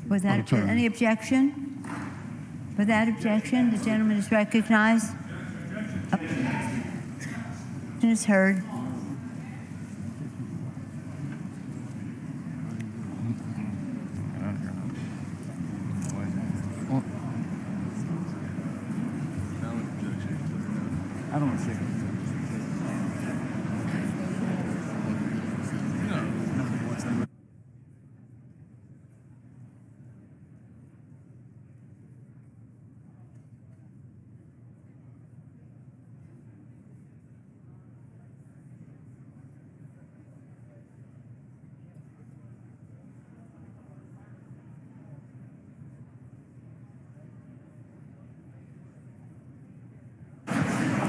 Without turn. any objection? Without objection, the gentleman is recognized. Objection is heard. I don't want to say it.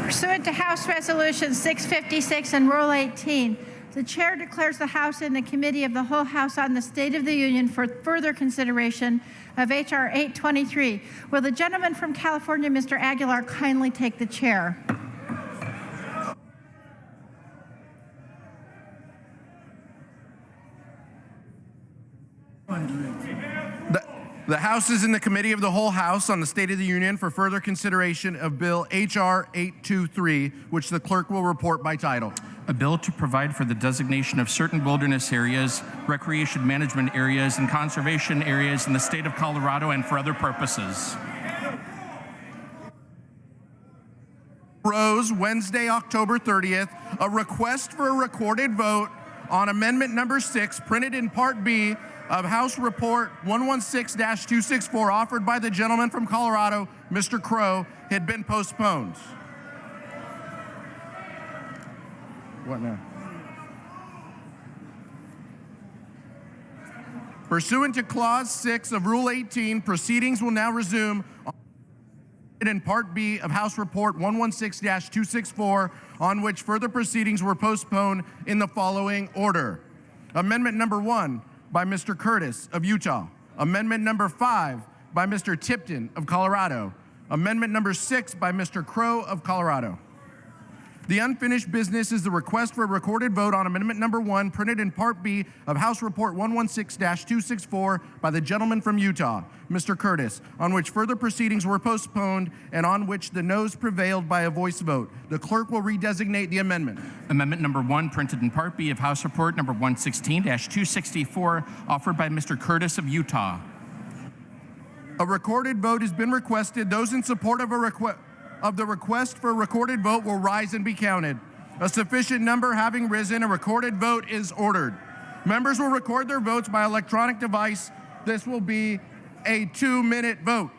Pursuant to House Resolution 656 and Rule 18, the chair declares the House in the Committee of the Whole House on the State of the Union for further consideration of H.R. 823. Will the gentleman from California, Mr. Aguilar, kindly take the chair? The House is in the Committee of the Whole House on the State of the Union for further consideration of Bill H.R. 823, which the clerk will report by title. A bill to provide for the designation of certain wilderness areas, recreation management areas, and conservation areas in the state of Colorado and for other purposes. Rose, Wednesday, October 30th, a request for a recorded vote on Amendment Number 6, printed in Part B of House Report 116-264, offered by the gentleman from Colorado, Mr. Crow, had been postponed. What now? Pursuant to Clause 6 of Rule 18, proceedings will now resume in Part B of House Report 116-264, on which further proceedings were postponed in the following order. Amendment Number 1 by Mr. Curtis of Utah. Amendment Number 5 by Mr. Tipton of Colorado. Amendment Number 6 by Mr. Crow of Colorado. The unfinished business is the request for a recorded vote on Amendment Number 1, printed in Part B of House Report 116-264 by the gentleman from Utah, Mr. Curtis, on which further proceedings were postponed and on which the noes prevailed by a voice vote. The clerk will redesignate the amendment. Amendment Number 1, printed in Part B of House Report Number 116-264, offered by Mr. Curtis of Utah. A recorded vote has been requested. Those in support of the request for a recorded vote will rise and be counted. A sufficient number having risen, a recorded vote is ordered. Members will record their votes by electronic device. This will be a 2-minute vote.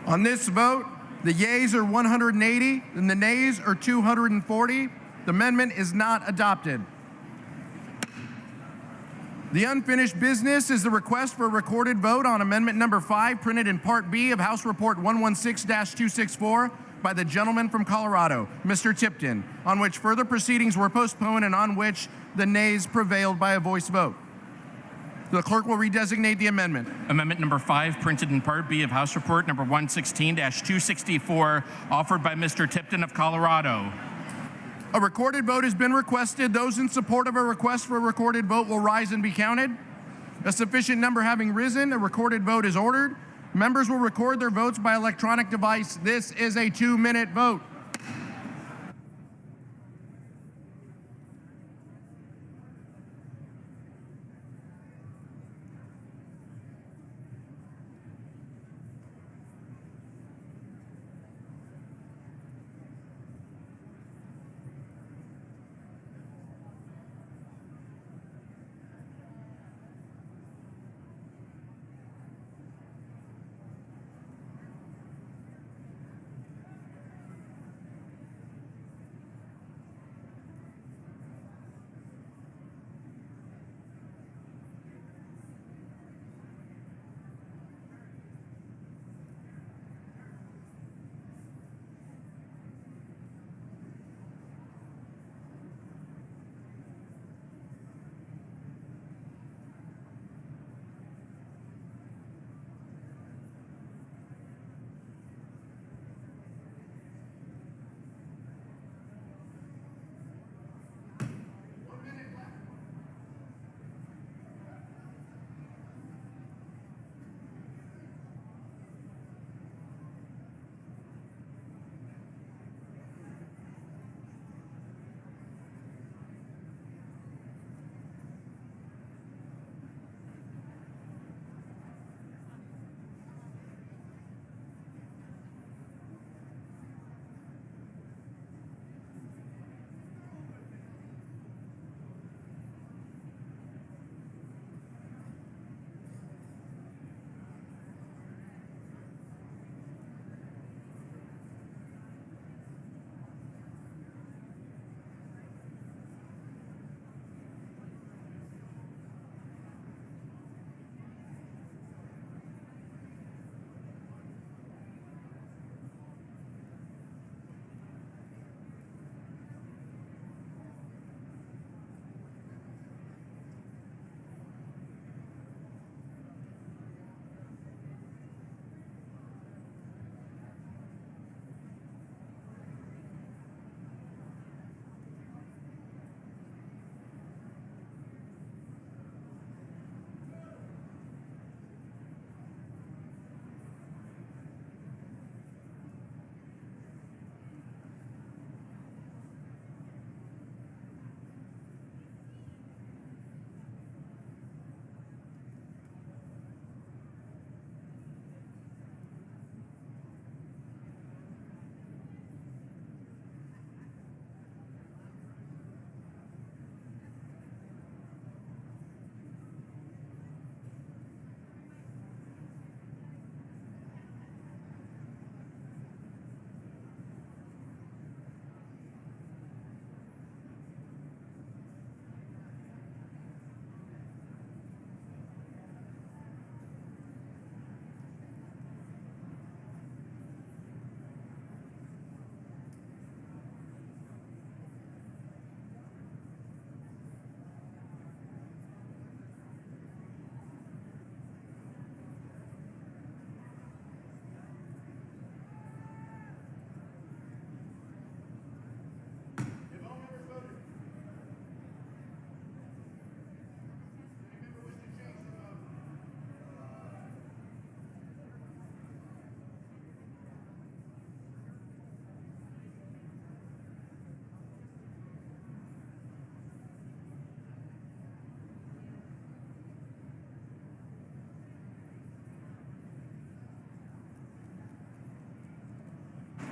On this vote, the yeas are 180 and the nays are 240. The amendment is not adopted. The unfinished business is the request for a recorded vote on amendment number 5, printed in Part B of House Report 116-264 by the gentleman from Colorado, Mr. Tipton, on which further proceedings were postponed and on which the nays prevailed by a voice vote. The clerk will redesignate the amendment. Amendment number 5, printed in Part B of House Report number 116-264, offered by Mr. Tipton of Colorado. A recorded vote has been requested. Those in support of a request for a recorded vote will rise and be counted. A sufficient number having risen, a recorded vote is ordered. Members will record their votes by electronic device. This is a 2-minute vote.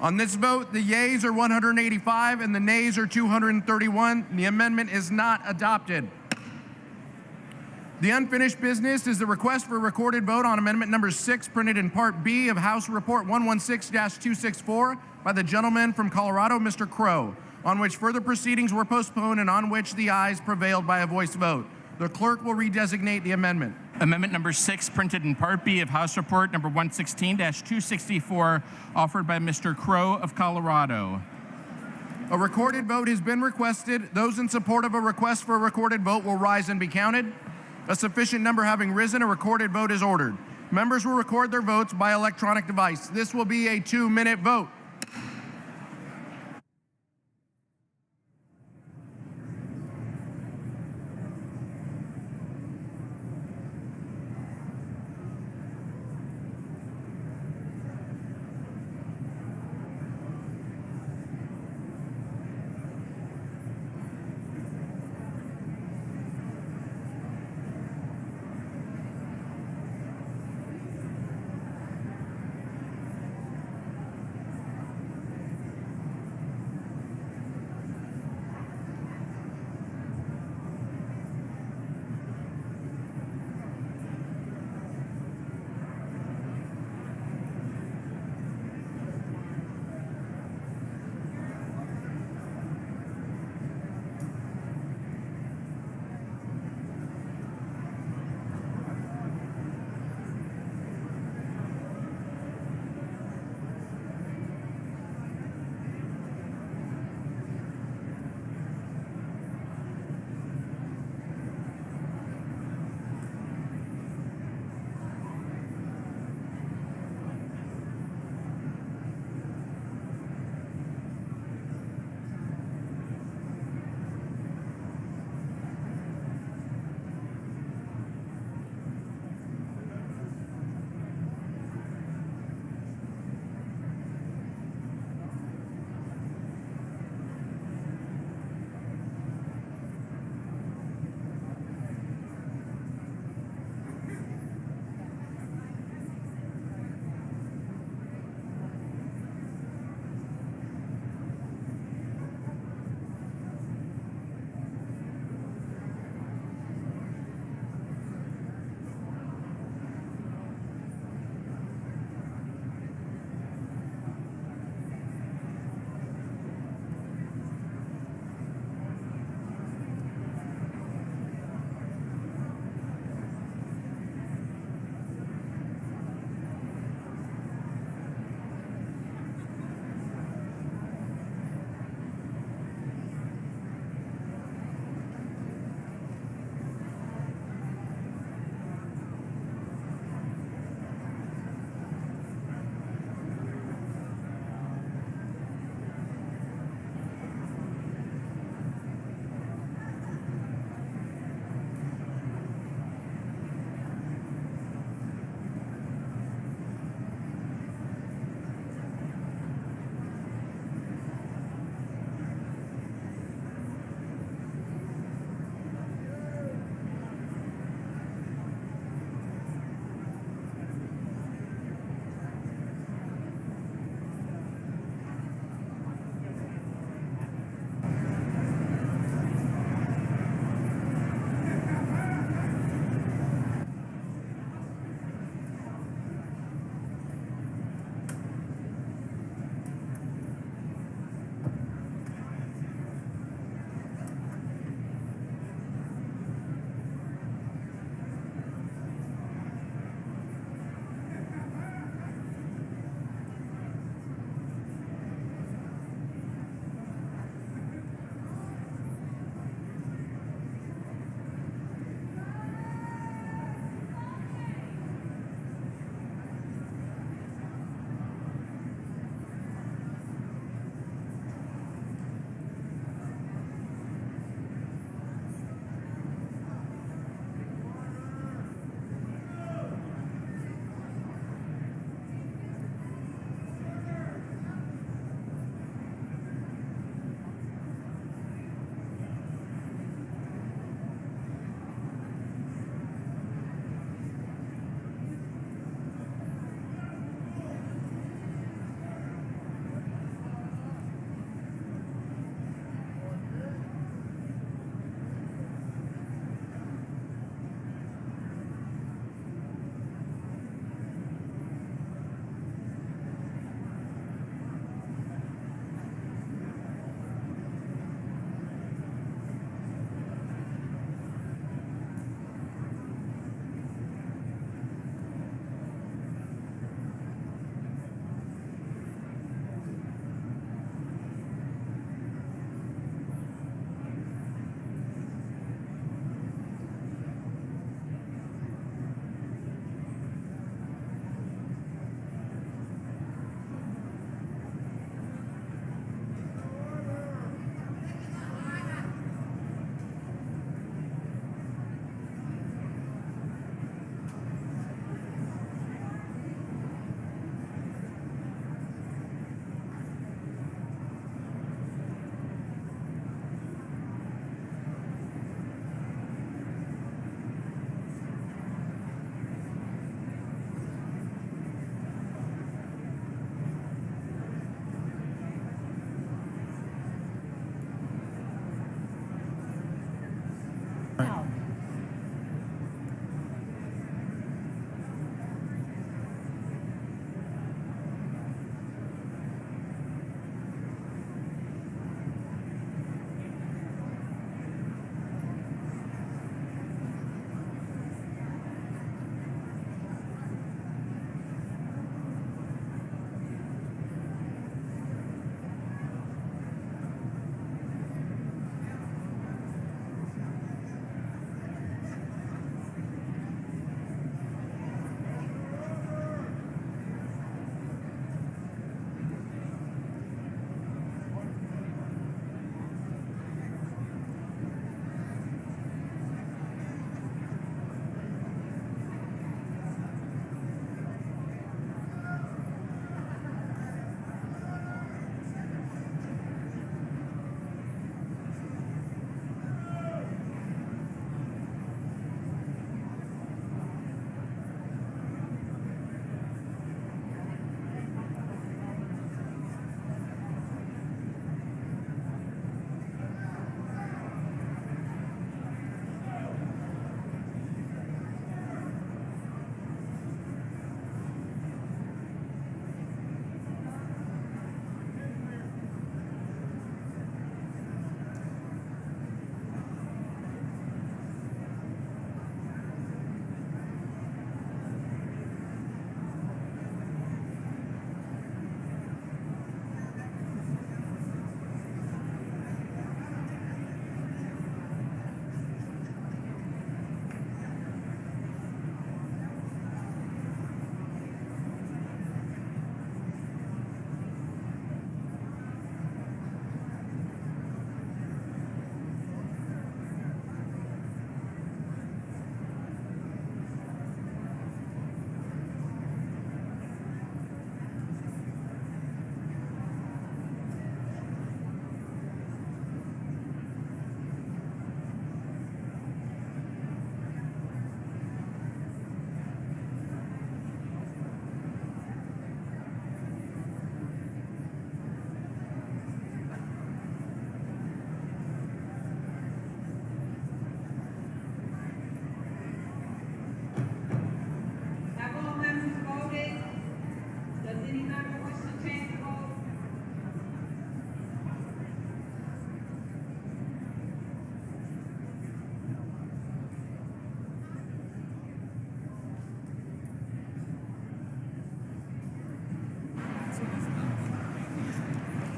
On this vote, the yeas are 185 and the nays are 231. The amendment is not adopted. The unfinished business is the request for a recorded vote on Amendment Number 6, printed in Part B of House Report 116-264 by the gentleman from Colorado, Mr. Crow, on which further proceedings were postponed and on which the ayes prevailed by a voice vote. The clerk will redesignate the amendment. Amendment number 6, printed in Part B of House Report number 116-264, offered by Mr. Crow of Colorado. A recorded vote has been requested. Those in support of a request for a recorded vote will rise and be counted. A sufficient number having risen, a recorded vote is ordered. Members will record their votes by electronic device. This will be a 2-minute vote.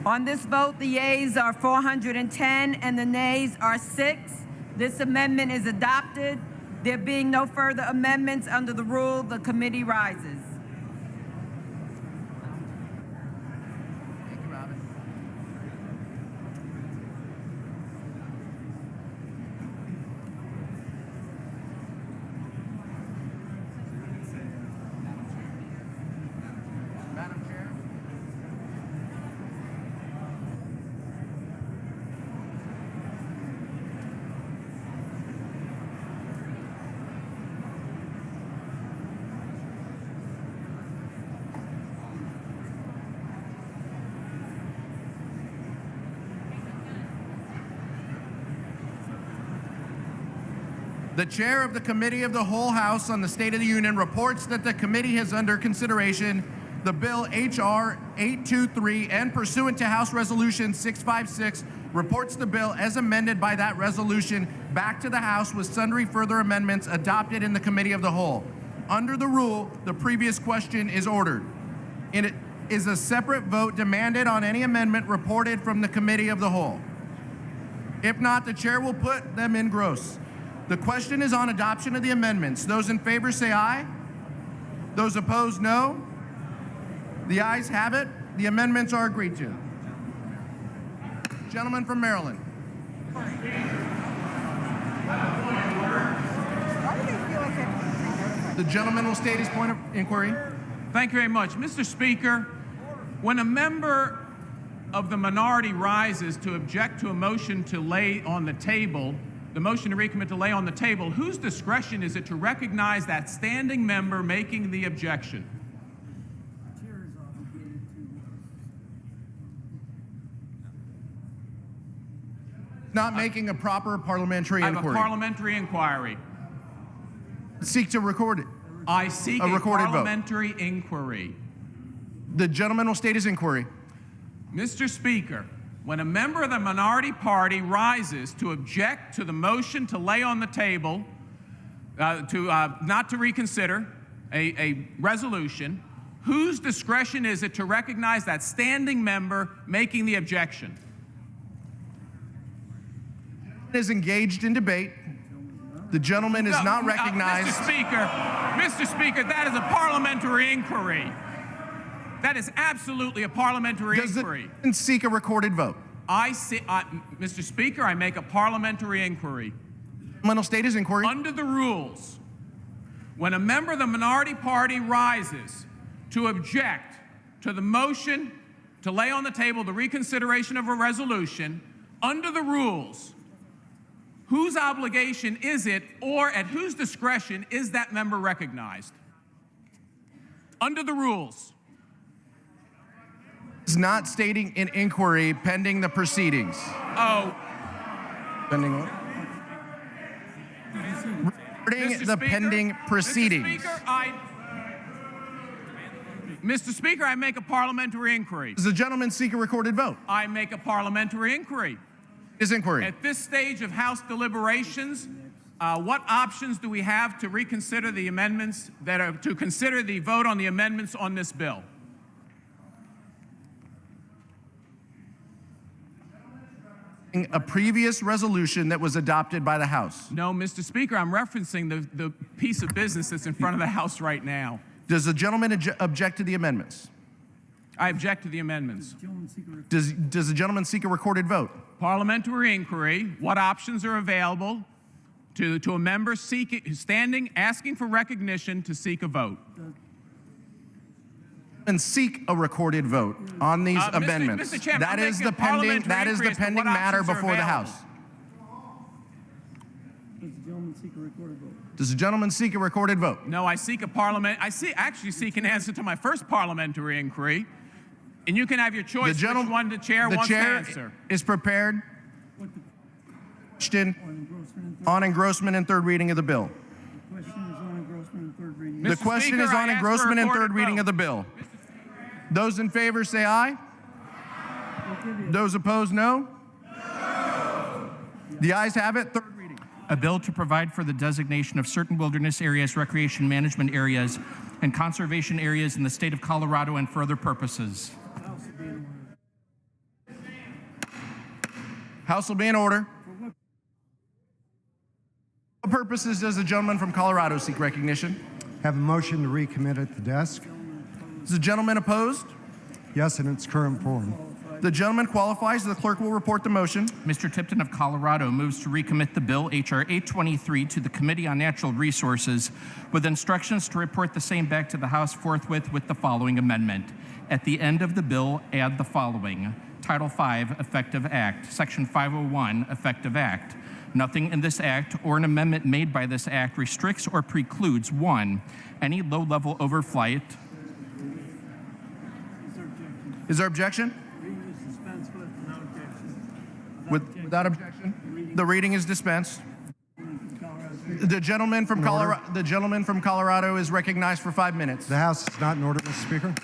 On this vote, the yeas are 410 and the nays are 6. This amendment is adopted. There being no further amendments under the rule, the committee rises. The chair of the Committee of the Whole House on the State of the Union reports that the committee has under consideration the bill H.R. 823 and pursuant to House Resolution 656 reports the bill as amended by that resolution back to the House with sundry further amendments adopted in the Committee of the Whole. Under the rule, the previous question is ordered. It is a separate vote demanded on any amendment reported from the Committee of the Whole. If not, the chair will put them in gross. The question is on adoption of the amendments. Those in favor say aye. Those opposed, no. The ayes have it. The amendments are agreed to. Gentleman from Maryland. The gentleman will state his point of inquiry. Thank you very much. Mr. Speaker, when a member of the minority rises to object to a motion to lay on the table, the motion to recommit to lay on the table, whose discretion is it to recognize that standing member making the objection? Not making a proper parliamentary I have inquiry. a parliamentary inquiry. Seek to record it. I seek a recorded parliamentary inquiry. The gentleman will state his inquiry. Mr. Speaker, when a member of the minority party rises to object to the motion to lay on the table, not to reconsider a resolution, whose discretion is it to recognize that standing member making the objection? Is engaged in debate. The gentleman is not recognized. Mr. Speaker, that is a parliamentary inquiry. That is absolutely a parliamentary inquiry. Does it seek a recorded vote? Mr. Speaker, I make a parliamentary inquiry. Will state his inquiry. Under the rules, when a member of the minority party rises to object to the motion to lay on the table the reconsideration of a resolution, under the rules, whose obligation is it, or at whose discretion is that member recognized? Under the rules. Is not stating an inquiry pending the proceedings. Oh. Pending what? Regarding the pending proceedings. Mr. Speaker, I make a parliamentary inquiry. Does the gentleman seek a recorded vote? I make a parliamentary inquiry. His inquiry. At this stage of House deliberations, what options do we have to reconsider the amendments that are to consider the vote on the amendments on this bill? A previous resolution that was adopted by the House. No, Mr. Speaker, I'm referencing the piece of business that's in front of the House right now. Does the gentleman object to the amendments? I object to the amendments. Does the gentleman seek a recorded vote? Parliamentary inquiry. What options are available to a member asking for recognition to seek a vote? And seek a recorded vote on these amendments. Mr. Chairman, that is the pending matter before the House. Does the gentleman seek a recorded vote? No, I seek a actually seek an answer to my first parliamentary inquiry. And you can have your choice which one the chair wants to answer. The chair is prepared. Question on engrossment and third reading of the bill. The question is on engrossment and third reading of the bill. Those in favor say aye. Those opposed, no. The ayes have it. Third reading. A bill to provide for the designation of certain wilderness areas, recreation management areas, and conservation areas in the state of Colorado and for other purposes. House will be in order. For what purposes does the gentleman from Colorado seek recognition? Have a motion to recommit at the desk. Is the gentleman opposed? Yes, in its current form. The gentleman qualifies. The clerk will report the motion. Mr. Tipton of Colorado moves to recommit the bill H.R. 823 to the Committee on Natural Resources with instructions to report the same back to the House forthwith with the following amendment. At the end of the bill, add the following. Title V, Effective Act. Section 501, Effective Act. Nothing in this act or an amendment made by this act restricts or precludes, 1, any low-level overflight. Is there objection? Without objection, the reading is dispensed. The gentleman from Colorado is recognized for 5 minutes. The House is not in order, Mr. Speaker.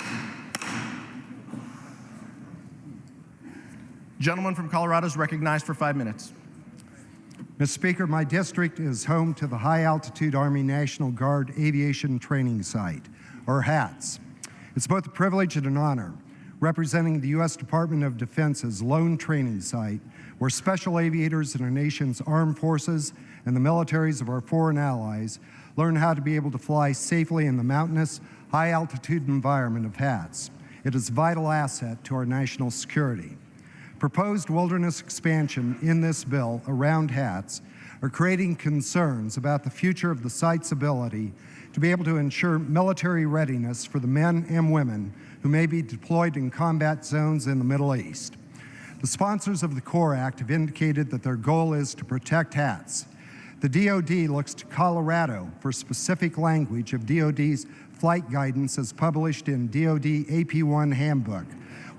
Gentleman from Colorado is recognized for 5 minutes. Mr. Speaker, my district is home to the High Altitude Army National Guard Aviation Training Site, or HATS. It's both a privilege and an honor, representing the U.S. Department of Defense's lone training site, where special aviators in our nation's armed forces and the militaries of our foreign allies learn how to be able to fly safely in the mountainous, high-altitude environment of HATS. It is a vital asset to our national security. Proposed wilderness expansion in this bill around HATS are creating concerns about the future of the site's ability to be able to ensure military readiness for the men and women who may be deployed in combat zones in the Middle East. The sponsors of the CORE Act have indicated that their goal is to protect HATS. The DoD looks to Colorado for specific language of DoD's flight guidance as published in DoD AP1 Handbook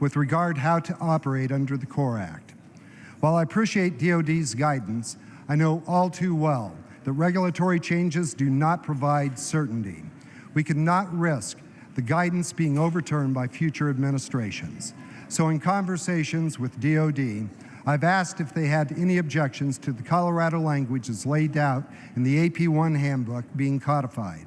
with regard how to operate under the CORE Act. While I appreciate DoD's guidance, I know all too well that regulatory changes do not provide certainty. We cannot risk the guidance being overturned by future administrations. So in conversations with DoD, I've asked if they had any objections to the Colorado language as laid out in the AP1 Handbook being codified.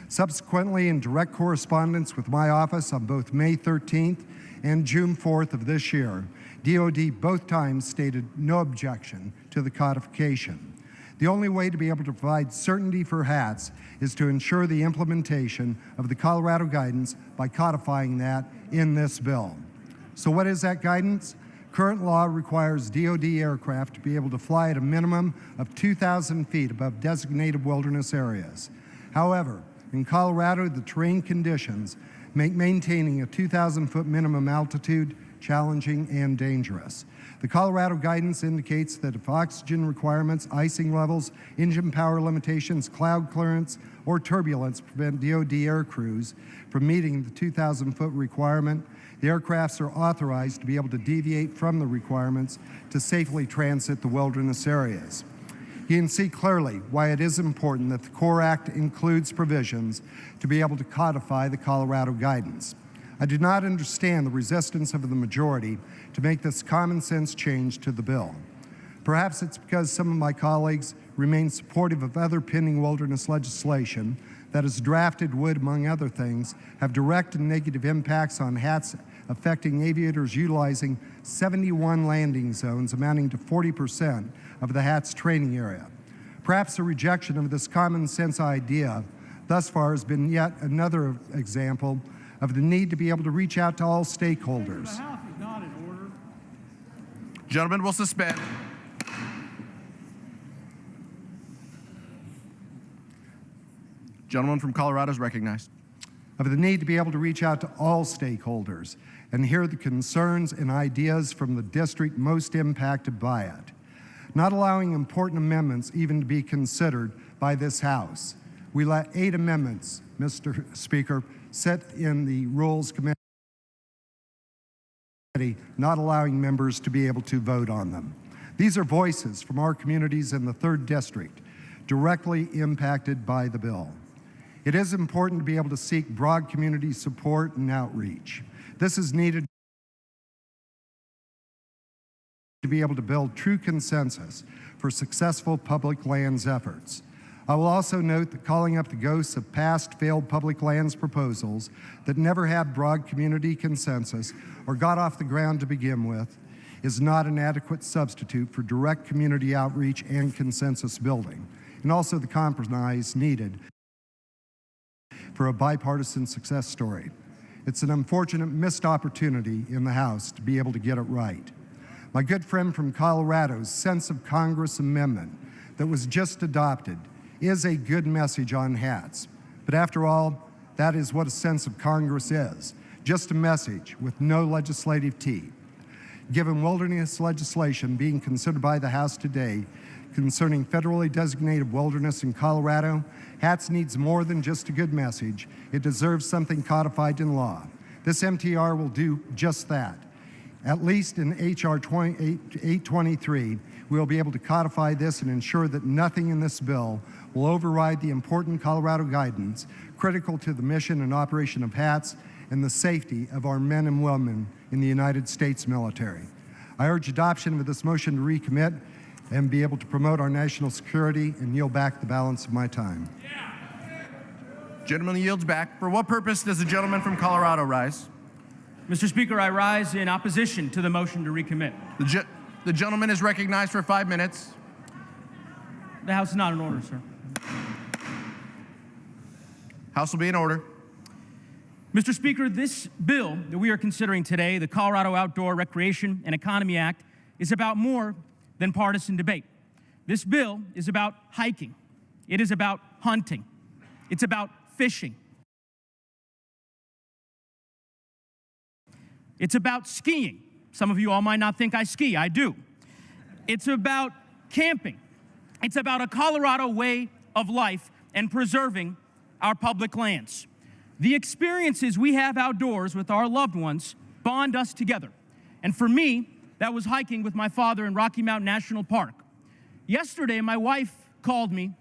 Subsequently, in direct correspondence with my office on both May 13th and June 4th of this year, DoD both times stated no objection to the codification. The only way to be able to provide certainty for HATS is to ensure the implementation of the Colorado guidance by codifying that in this bill. So what is that guidance? Current law requires DoD aircraft to be able to fly at a minimum of 2,000 feet above designated wilderness areas. However, in Colorado, the terrain conditions make maintaining a 2,000-foot minimum altitude challenging and dangerous. The Colorado guidance indicates that if oxygen requirements, icing levels, engine power limitations, cloud clearance, or turbulence prevent DoD air crews from meeting the 2,000-foot requirement, the aircrafts are authorized to be able to deviate from the requirements to safely transit the wilderness areas. You can see clearly why it is important that the CORE Act includes provisions to be able to codify the Colorado guidance. I do not understand the resistance of the majority to make this common sense change to the bill. Perhaps it's because some of my colleagues remain supportive of other pending wilderness legislation that, as drafted, would, among other things, have direct and negative impacts on HATS, affecting aviators utilizing 71 landing zones, amounting to 40% of the HATS training area. Perhaps the rejection of this common sense idea thus far has been yet another example of the need to be able to reach out to all stakeholders. The House is not in order. Gentlemen will suspend. Gentleman from Colorado is recognized. Of the need to be able to reach out to all stakeholders and hear the concerns and ideas from the district most impacted by it. Not allowing important amendments even to be considered by this House. We let 8 amendments, Mr. Speaker, sit in the Rules Committee, not allowing members to be able to vote on them. These are voices from our communities in the 3rd District, directly impacted by the bill. It is important to be able to seek broad community support and outreach. This is needed to be able to build true consensus for successful public lands efforts. I will also note that calling up the ghosts of past failed public lands proposals that never had broad community consensus or got off the ground to begin with is not an adequate substitute for direct community outreach and consensus building, and also the compromise needed for a bipartisan success story. It's an unfortunate missed opportunity in the House to be able to get it right. My good friend from Colorado's Sense of Congress amendment that was just adopted is a good message on hats. But after all, that is what a sense of Congress is, just a message with no legislative teeth. Given wilderness legislation being considered by the House today concerning federally designated wilderness in Colorado, HATS needs more than just a good message. It deserves something codified in law. This MTR will do just that. At least in H.R. 823, we will be able to codify this and ensure that nothing in this bill will override the important Colorado guidance critical to the mission and operation of HATS and the safety of our men and women in the United States military. I urge adoption of this motion to recommit and be able to promote our national security and yield back the balance of my time. Gentleman yields back. For what purpose does the gentleman from Colorado rise? Mr. Speaker, I rise in opposition to the motion to recommit. The gentleman is recognized for 5 minutes. The House is not in order, sir. House will be in order. Mr. Speaker, this bill that we are considering today, the Colorado Outdoor Recreation and Economy Act, is about more than partisan debate. This bill is about hiking. It is about hunting. It's about fishing. It's about skiing. Some of you all might not think I ski. I do. It's about camping. It's about a Colorado way of life and preserving our public lands. The experiences we have outdoors with our loved ones bond us together. And for me, that was hiking with my father in Rocky Mountain National Park. Yesterday, my wife called me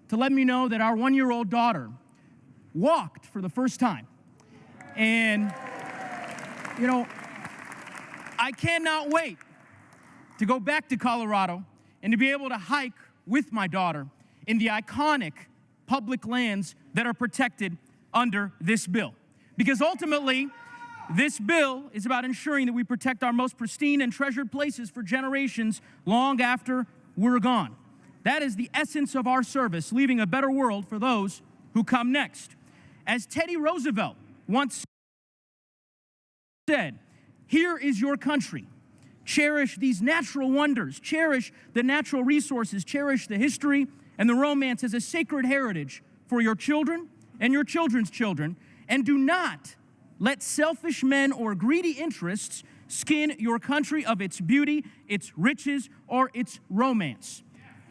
to let me know that our 1-year-old daughter walked for the first time. And, you know, I cannot wait to go back to Colorado and to be able to hike with my daughter in the iconic public lands that are protected under this bill. Because ultimately, this bill is about ensuring that we protect our most pristine and treasured places for generations long after we're gone. That is the essence of our service, leaving a better world for those who come next. As Teddy Roosevelt once said, "Here is your country. Cherish these natural wonders, cherish the natural resources, cherish the history and the romance as a sacred heritage for your children and your children's children, and do not let selfish men or greedy interests skin your country of its beauty, its riches, or its romance."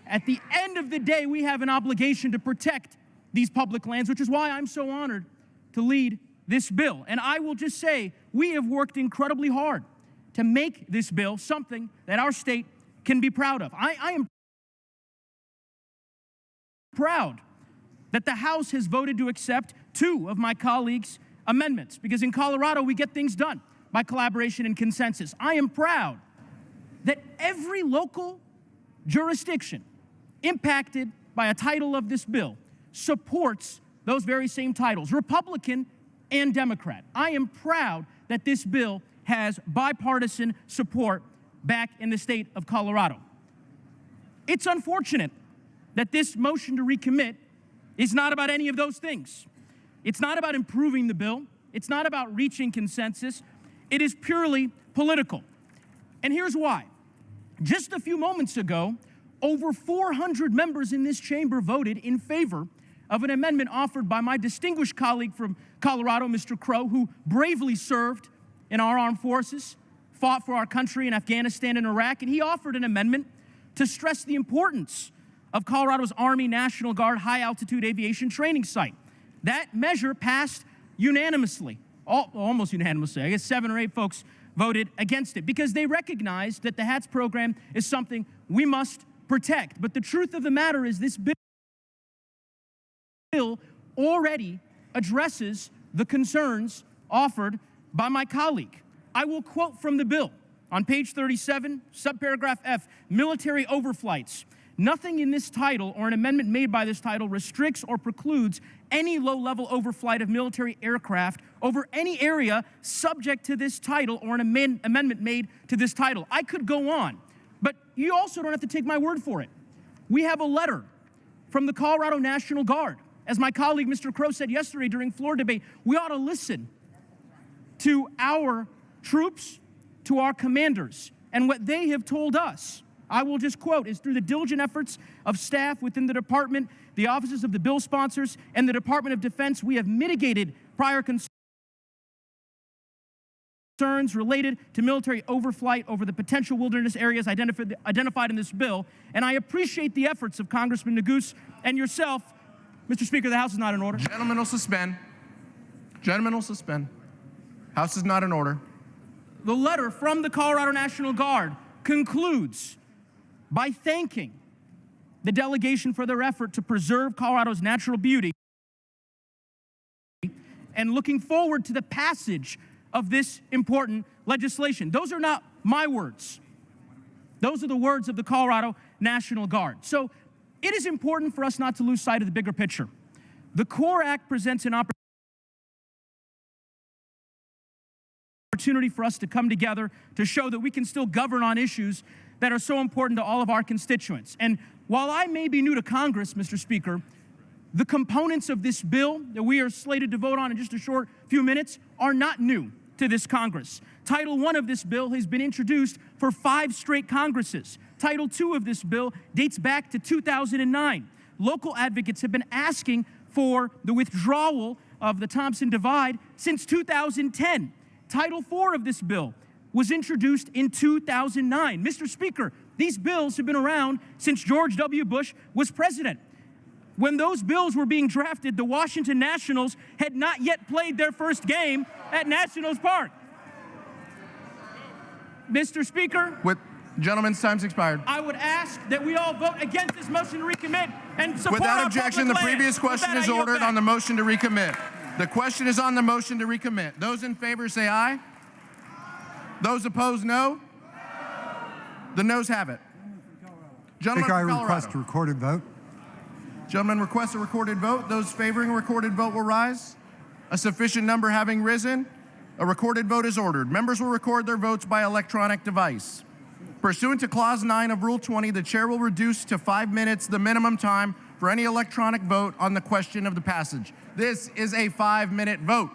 At the end of the day, we have an obligation to protect these public lands, which is why I'm so honored to lead this bill. And I will just say, we have worked incredibly hard to make this bill something that our state can be proud of. I am proud that the House has voted to accept 2 of my colleagues' amendments, because in Colorado, we get things done by collaboration and consensus. I am proud that every local jurisdiction impacted by a title of this bill supports those very same titles, Republican and Democrat. I am proud that this bill has bipartisan support back in the state of Colorado. It's unfortunate that this motion to recommit is not about any of those things. It's not about improving the bill. It's not about reaching consensus. It is purely political. And here's why. Just a few moments ago, over 400 members in this chamber voted in favor of an amendment offered by my distinguished colleague from Colorado, Mr. Crow, who bravely served in our armed forces, fought for our country in Afghanistan and Iraq, and he offered an amendment to stress the importance of Colorado's Army National Guard high-altitude aviation training site. That measure passed unanimously, almost unanimously. I guess 7 or 8 folks voted against it because they recognized that the HATS program is something we must protect. But the truth of the matter is this bill already addresses the concerns offered by my colleague. I will quote from the bill on page 37, subparagraph F, military overflights. Nothing in this title or an amendment made by this title restricts or precludes any low-level overflight of military aircraft over any area subject to this title or an amendment made to this title. I could go on, but you also don't have to take my word for it. We have a letter from the Colorado National Guard. As my colleague Mr. Crow said yesterday during floor debate, we ought to listen to our troops, to our commanders, and what they have told us. I will just quote, is through the diligent efforts of staff within the department, the offices of the bill sponsors, and the Department of Defense, we have mitigated prior concerns related to military overflight over the potential wilderness areas identified in this bill, and I appreciate the efforts of Congressman Neguse and yourself. Mr. Speaker, the House is not in order. Gentlemen will suspend. Gentlemen will suspend. House is not in order. The letter from the Colorado National Guard concludes by thanking the delegation for their effort to preserve Colorado's natural beauty and looking forward to the passage of this important legislation. Those are not my words. Those are the words of the Colorado National Guard. So it is important for us not to lose sight of the bigger picture. The CORE Act presents an opportunity for us to come together to show that we can still govern on issues that are so important to all of our constituents. And while I may be new to Congress, Mr. Speaker, the components of this bill that we are slated to vote on in just a short few minutes are not new to this Congress. Title I of this bill has been introduced for 5 straight Congresses. Title II of this bill dates back to 2009. Local advocates have been asking for the withdrawal of the Thompson Divide since 2010. Title IV of this bill was introduced in 2009. Mr. Speaker, these bills have been around since George W. Bush was president. When those bills were being drafted, the Washington Nationals had not yet played their first game at Nationals Park. Mr. Speaker, Gentlemen's time's expired. I would ask that we all vote against this motion to recommit and support Without our objection, the public land. previous question is ordered on the motion to recommit. The question is on the motion to recommit. Those in favor say aye. Those opposed, no. The noes have it. Gentlemen Speaker, I from Colorado. request a recorded vote. Gentlemen request a recorded vote. Those favoring a recorded vote will rise. A sufficient number having risen, a recorded vote is ordered. Members will record their votes by electronic device. Pursuant to Clause 9 of Rule 20, the chair will reduce to 5 minutes the minimum time for any electronic vote on the question of the passage. This is a 5-minute vote.